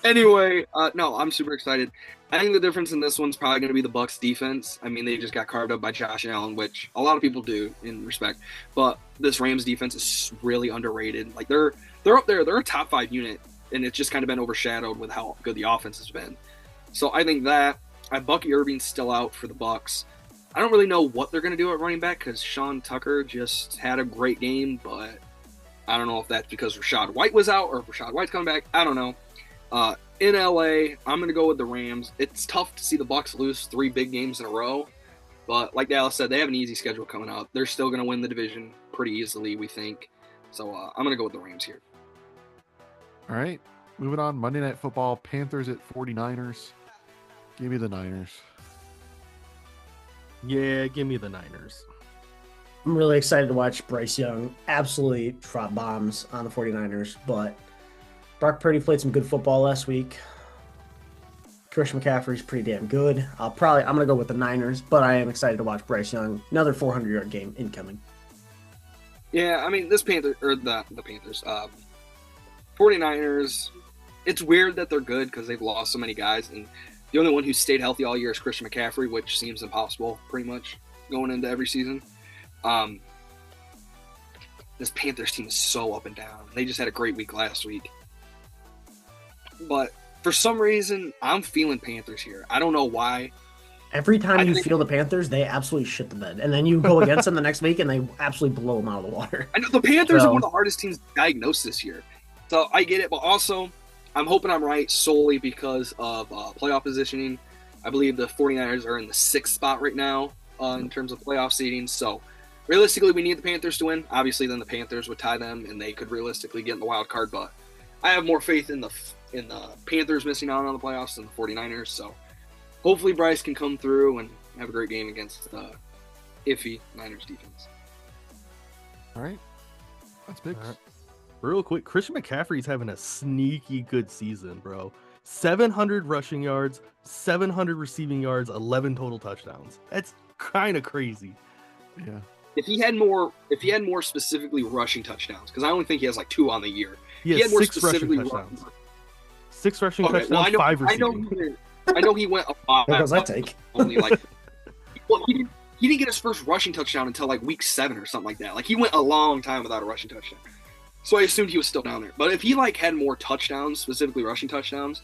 Anyway, no, I'm super excited. I think the difference in this one's probably going to be the Bucks defense. I mean, they just got carved up by Josh Allen, which a lot of people do in respect. But this Rams defense is really underrated. Like they're up there. They're a top 5 unit, and it's just kind of been overshadowed with how good the offense has been. So I think that Bucky Irving's still out for the Bucks. I don't really know what they're going to do at running back because Sean Tucker just had a great game, but I don't know if that's because Rachaad White was out or if Rachaad White's coming back. I don't know. In LA, I'm going to go with the Rams. It's tough to see the Bucs lose 3 big games in a row, but like Dallas said, they have an easy schedule coming up. They're still going to win the division pretty easily, we think. So I'm going to go with the Rams here. All right. Moving on. Monday Night Football. Panthers at 49ers. Give me the Niners. Yeah, give me the Niners. I'm really excited to watch Bryce Young absolutely drop bombs on the 49ers, but Brock Purdy played some good football last week. Christian McCaffrey's pretty damn good. I'm going to go with the Niners, but I am excited to watch Bryce Young. Another 400-yard game incoming. Yeah, I mean, the Panthers, 49ers, it's weird that they're good because they've lost so many guys, and the only one who stayed healthy all year is Christian McCaffrey, which seems impossible pretty much going into every season. This Panthers team is so up and down. They just had a great week last week. But for some reason, I'm feeling Panthers here. I don't know why. Every time you feel the Panthers, they absolutely shit the bed. And then you go against them the next week, and they absolutely blow them out of the water. I know the Panthers are one of the hardest teams to diagnose this year. So I get it, but also I'm hoping I'm right solely because of playoff positioning. I believe the 49ers are in the 6th spot right now in terms of playoff seeding. So realistically, we need the Panthers to win. Obviously, then the Panthers would tie them, and they could realistically get in the wild card. But I have more faith in the Panthers missing out on the playoffs than the 49ers. So hopefully Bryce can come through and have a great game against the iffy Niners defense. All right. That's big. Right. Real quick, Christian McCaffrey's having a sneaky good season, bro. 700 rushing yards, 700 receiving yards, 11 total touchdowns. That's kind of crazy. Yeah. If he had more specifically rushing touchdowns, because I only think he has like 2 on the year. He had 6 rushing touchdowns. 6 rushing touchdowns, well, 5 receiving. I know he went a lot. What does that take? Only like, well, he didn't get his first rushing touchdown until like week 7 or something like that. Like he went a long time without a rushing touchdown. So I assumed he was still down there. But if he like had more touchdowns, specifically rushing touchdowns,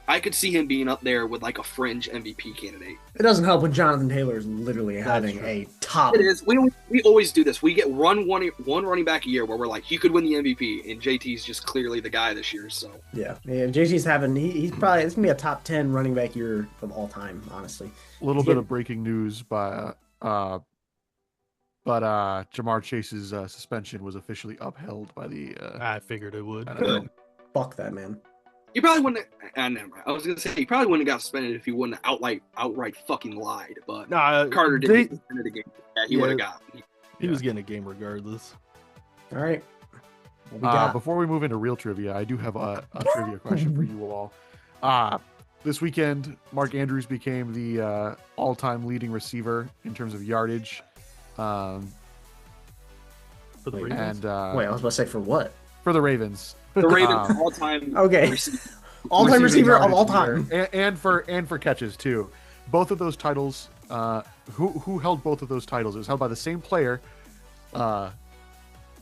I could see him being up there with like a fringe MVP candidate. It doesn't help when Jonathan Taylor is literally having a top. It is. We always do this. We get one running back a year where we're like, he could win the MVP, and JT's just clearly the guy this year. So yeah. JT's having he's probably it's gonna be a top 10 running back year of all time, honestly. A little bit of breaking news but Jamar Chase's suspension was officially upheld by the. I figured it would. Fuck that man. He probably wouldn't. Never mind. I was gonna say he probably wouldn't have got suspended if he wouldn't have outright fucking lied. But Carter didn't get suspended again. Yeah, he would have got. He was getting a game regardless. All right. Before we move into real trivia, I do have a trivia question for you all. This weekend, Mark Andrews became the all-time leading receiver in terms of yardage. For the Ravens? Wait, I was about to say for what? For the Ravens. The Ravens all-time all-time receiver of all time, and for catches too. Both of those titles. Who held both of those titles? It was held by the same player. I'm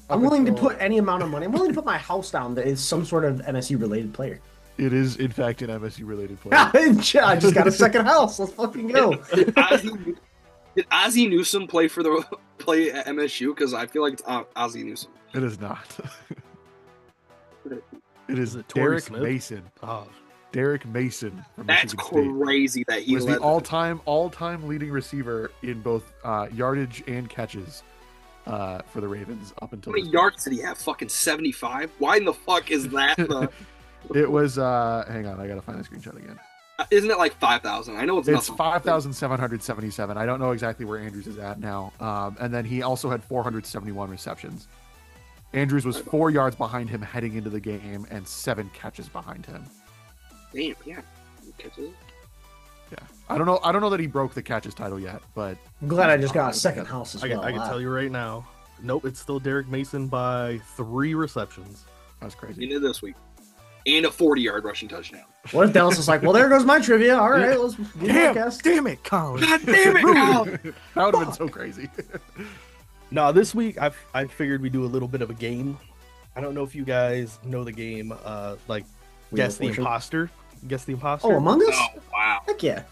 willing to put any amount of money. I'm willing to put my house down that is some sort of MSU related player. It is, in fact, an MSU related player. I just got a second house. Let's fucking go. Did Ozzie Newsome play at MSU? Because I feel like it's Ozzie Newsome. It is not. It is Derek Derek Mason. Oh. Derek Mason. From That's Michigan crazy State. that he was the all-time leading receiver in both yardage and catches for the Ravens up until. How many yards did he have? Fucking 75. Why in the fuck is that? It was. Hang on, I gotta find the screenshot again. Isn't it like 5,000? I know it's 5,777. I don't know exactly where Andrews is at now. And then he also had 471 receptions. Andrews was 4 yards behind him heading into the game and 7 catches behind him. Damn, yeah. Catches. Yeah. I don't know that he broke the catches title yet, but I'm glad I just got a second house as well. I can tell you right now. Nope, it's still Derek Mason by 3 receptions. That's crazy. He did this week. And a 40-yard rushing touchdown. What if Dallas was like, well, there goes my trivia. All right, let's damn it, Colin. God damn it, Colin. That would have been so crazy. No, this week I figured we'd do a little bit of a game. I don't know if you guys know the game, Guess the Imposter. Guess the Imposter. Oh, Among Us? Oh, wow. Heck yeah.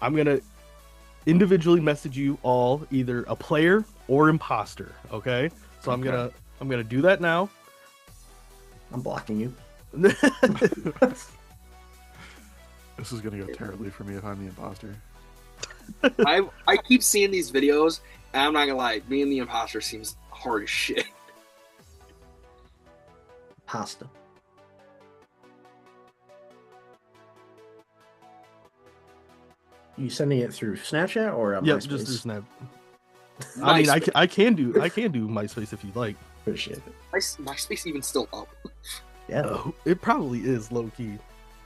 I'm gonna individually message you all either a player or imposter. Okay, so I'm gonna do that now. I'm blocking you. This is gonna go terribly for me if I'm the imposter. I keep seeing these videos, and I'm not gonna lie, being the imposter seems hard as shit. Pasta. You sending it through Snapchat or Yeah, MySpace? just through Snap. I mean, I can do MySpace if you'd like. Appreciate it. My space even still up. Yeah. It probably is low key.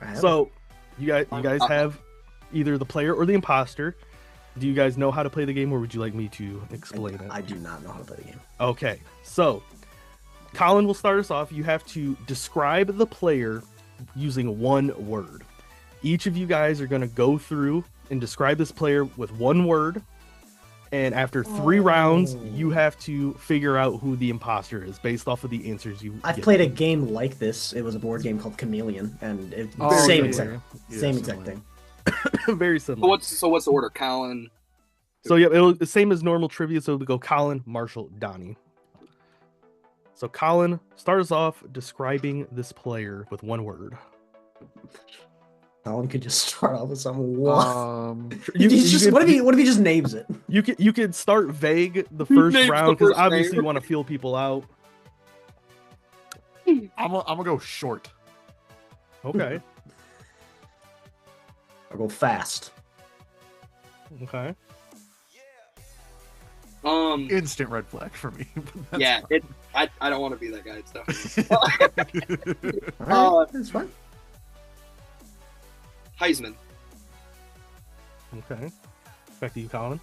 I have So, you guys have either the player or the imposter. Do you guys know how to play the game, or would you like me to explain it? I do not know how to play the game. Okay, so Colin will start us off. You have to describe the player using one word. Each of you guys are going to go through and describe this player with one word. And after 3 rounds, you have to figure out who the imposter is based off of the answers you I've give. played a game like this. It was a board game called Chameleon, and same exact thing. Very similar. So what's the order, Colin? So yeah, it'll the same as normal trivia. So it'll go Colin, Marshall, Donnie. So Colin, start us off describing this player with one word. Colin could just start off with something. Um, What if he just names it? You could start vague the first round because obviously you want to feel people out. I'm gonna go short. Okay. I'll go fast. Okay. Instant red flag for me. Yeah, I don't want to be that guy. It's definitely. All right, that's fine. Heisman. Okay. Back to you, Colin.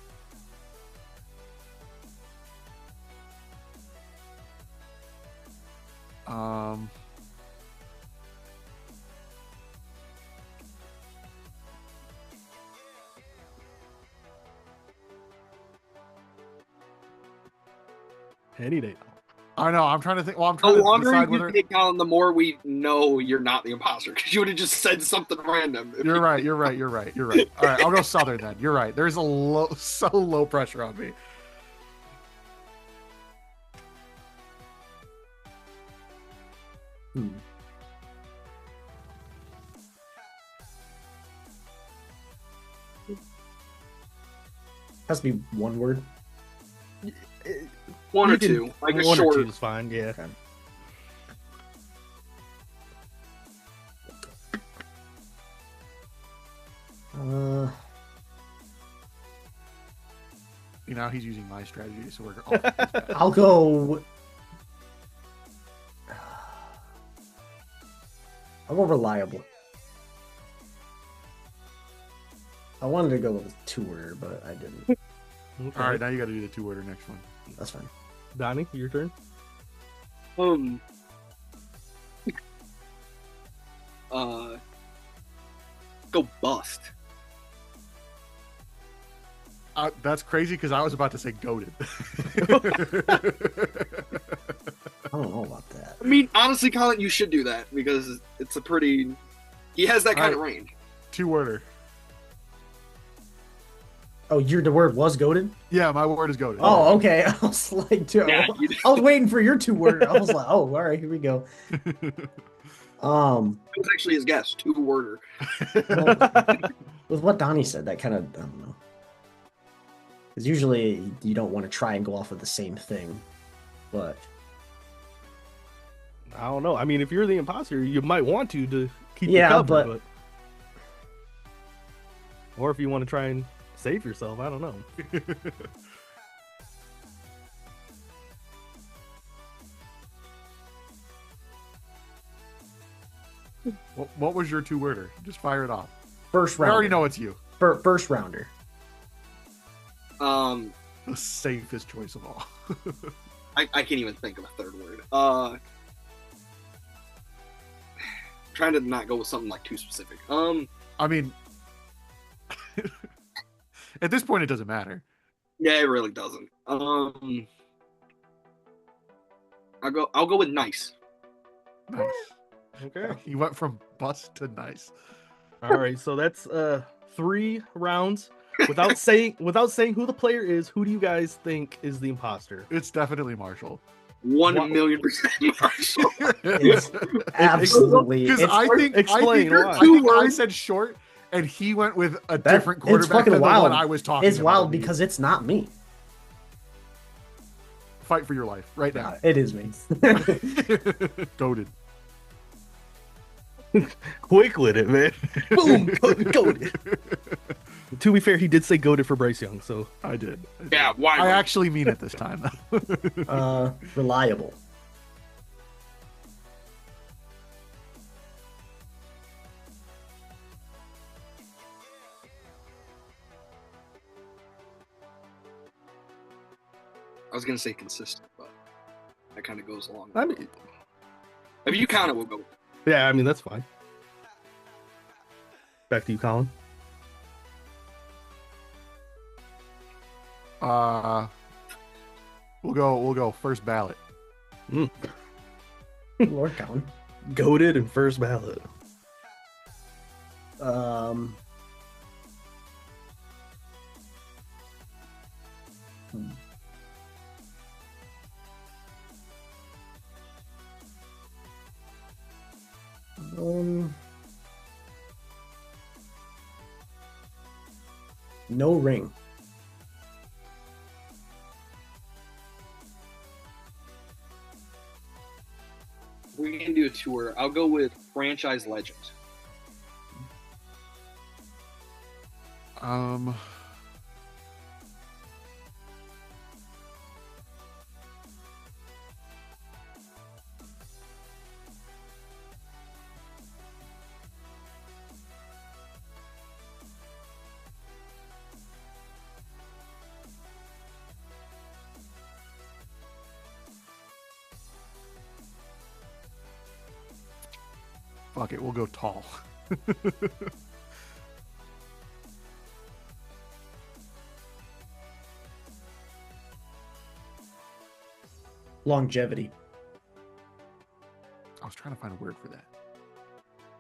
Any day. I know. I'm trying to think. Well, I'm The trying to longer decide you whether. take Colin, the more we know you're not the imposter because you would have just said something random. You're right. All right, I'll go Southern then. You're right. There's so low pressure on me. Has to be one word. One or two, like a one short. or two is fine. Yeah. Okay. You know, he's using my strategy, so we're. Oh, I'll go. I'll go reliable. I wanted to go with a 2-worder, but I didn't. Okay. all right, now you got to do the 2-worder next one. That's fine. Donnie, your turn. Go bust. That's crazy because I was about to say goaded. I don't know about that. I mean, honestly, Colin, you should do that because it's a pretty. He has that kind of range. 2-worder. Oh, the word was goaded? Yeah, my word is goaded. Oh, okay. I was like, dude, Yeah, I was waiting for your 2-word. I was like, oh, all right, here we go. It was actually his guess, 2-worder. With what Donnie said, that kind of, I don't know. Because usually you don't want to try and go off of the same thing, but I don't know. I mean, if you're the imposter, you might want to keep Yeah, the cover, but- or if you want to try and save yourself, I don't know. What was your 2-worder? Just fire it off. first I rounder. already know it's you. First rounder. The safest choice of all. I can't even think of a third word. Trying to not go with something like too specific. I mean, at this point, it doesn't matter. Yeah, it really doesn't. I'll go with nice. Nice. Okay. You went from bust to nice. All right. So that's 3 rounds. without saying who the player is, who do you guys think is the imposter? It's definitely Marshall. 1,000,000% Marshall. It's absolutely. Because I think I said short, and he went with a different quarterback than the one I was talking about. It's wild because it's not me. Fight for your life right now. It is me. Goated. Quick with it, man. Boom. Goated. To be fair, he did say goated for Bryce Young, so I did. Yeah, why? I actually mean it this time. Reliable. I was gonna say consistent, but that kind of goes along. I mean, if you count it, we'll go. Yeah, I mean that's fine. Back to you, Colin. We'll go first ballot. Lord Colin. Goated and first ballot. No ring. We can do a tour. I'll go with franchise legend. Fuck it, we'll go tall. Longevity. I was trying to find a word for that.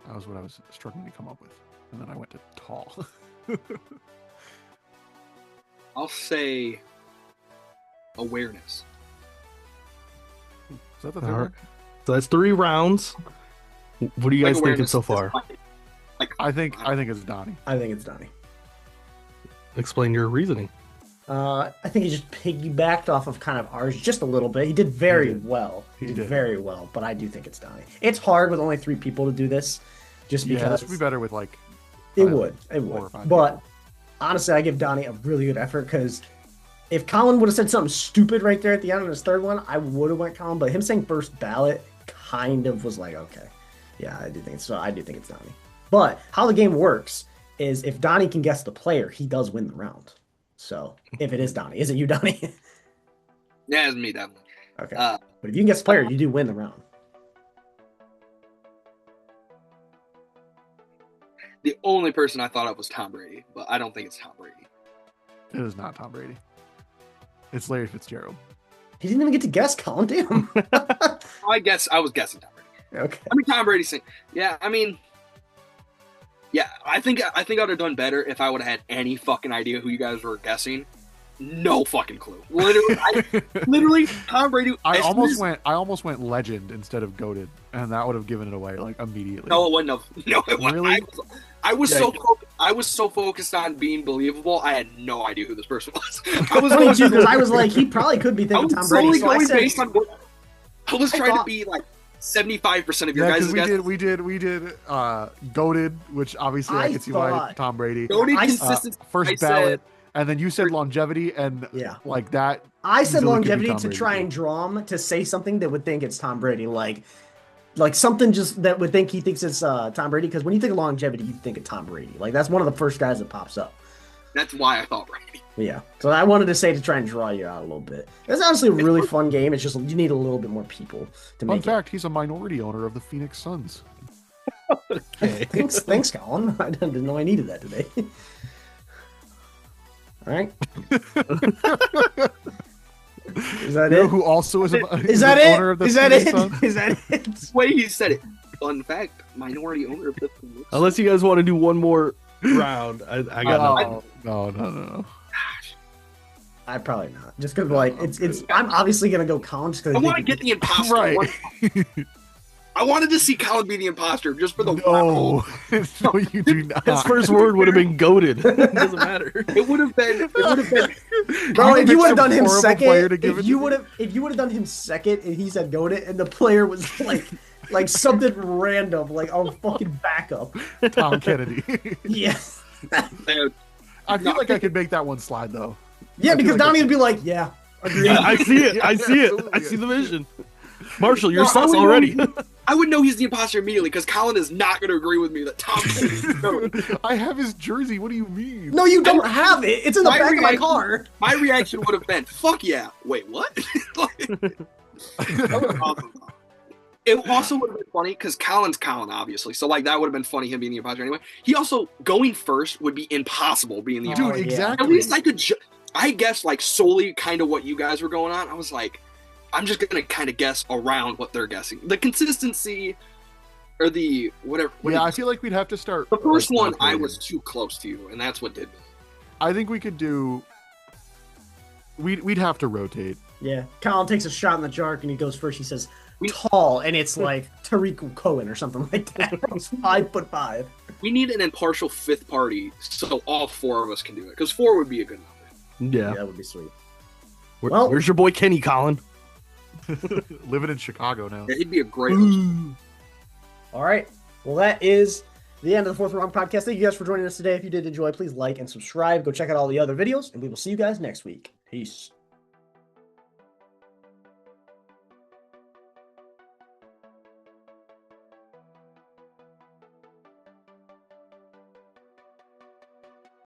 That was what I was struggling to come up with. And then I went to tall. I'll say awareness. Is that the third one? So that's 3 rounds. What are you guys thinking so far? I think it's Donnie. I think it's Donnie. Explain your reasoning. I think he just piggybacked off of kind of ours just a little bit. He did very well. He did very well, but I do think it's Donnie. It's hard with only 3 people to do this, just because. This would be better with like. It would. But honestly, I give Donnie a really good effort because if Colin would have said something stupid right there at the end of his third one, I would have went Colin. But him saying first ballot kind of was like, okay, yeah, I do think so. I do think it's Donnie. But how the game works is if Donnie can guess the player, he does win the round. So if it is Donnie, is it you, Donnie? Yeah, it's me, definitely. Okay. But if you can guess the player, you do win the round. The only person I thought of was Tom Brady, but I don't think it's Tom Brady. It is not Tom Brady. It's Larry Fitzgerald. He didn't even get to guess, Colin. Damn. I was guessing Tom Brady. Okay. I mean, Tom Brady's saying, yeah, I mean, yeah, I think I'd have done better if I would have had any fucking idea who you guys were guessing. No fucking clue. Literally, Tom Brady. I almost went legend instead of goated, and that would have given it away like immediately. No, it wouldn't have. No, it wouldn't. Really? I was so focused on being believable. I had no idea who this person was. I was me too, because I was like, he probably could be thinking Tom Brady. So I was trying to be like 75% of your guys' guesses. We did goated, which obviously I could see why Tom Brady. Goated consistency. First ballot. And then you said longevity, and like that. I said longevity to try and draw him to say something that would think it's Tom Brady, like something just that would think he thinks it's Tom Brady. Because when you think of longevity, you think of Tom Brady. Like that's one of the first guys that pops up. That's why I thought Brady. Yeah. So I wanted to say to try and draw you out a little bit. It's honestly a really fun game. It's just you need a little bit more people to make it. Fun fact: he's a minority owner of the Phoenix Suns. Okay. Thanks, Colin. I didn't know I needed that today. All right. Is that it? Who also is owner of the Phoenix Suns? Is that it? The way he said it. Fun fact: minority owner of the Phoenix. Unless you guys want to do one more round. I got nothing. No. I probably not. Just because like it's. I'm obviously gonna go Colin just because I want to get the imposter. Right. I wanted to see Colin be the imposter just for the No, no, you do not. His first word would have been goaded. Doesn't matter. It would have been. Bro, if you would have done him horrible second, player to give it if you to would have done him second, and he said goat it, and the player was like something random, like a fucking backup. Tom Kennedy. Yes. I feel like I could make that one slide though. Yeah, because Donnie would be like, yeah, agreed. I see it. I see it. I see the vision. Marshall, you're sus already. I would know he's the imposter immediately because Colin is not going to agree with me that Tom Kennedy. I have his jersy. What do you mean? No, you don't have it. It's in the back of my car. My reaction would have been, fuck yeah. Wait, what? That was awesome. It also would have been funny because Colin's Colin, obviously. So, like, that would have been funny, him being the imposter anyway. He also, going first would be impossible being the imposter. Dude, exactly. At least I could, I guess, like, solely kind of what you guys were going on. I was like, I'm just going to kind of guess around what they're guessing. The consistency or the whatever. Yeah, I feel like we'd have to start. The first one, I was too close to you, and that's what did me. I think we could do. We'd have to rotate. Yeah, Colin takes a shot in the dark, and he goes first. He says, tall, and it's like Tariq Cohen or something like that. He's 5'5". We need an impartial fifth party so all four of us can do it, because 4 would be a good number. Yeah. That would be sweet. Where's your boy Kenny, Colin? Living in Chicago now. Yeah, he'd be a great host. All right. Well, that is the end of the Fourth Round Podcast. Thank you guys for joining us today. If you did enjoy, please like and subscribe. Go check out all the other videos, and we will see you guys next week. Peace.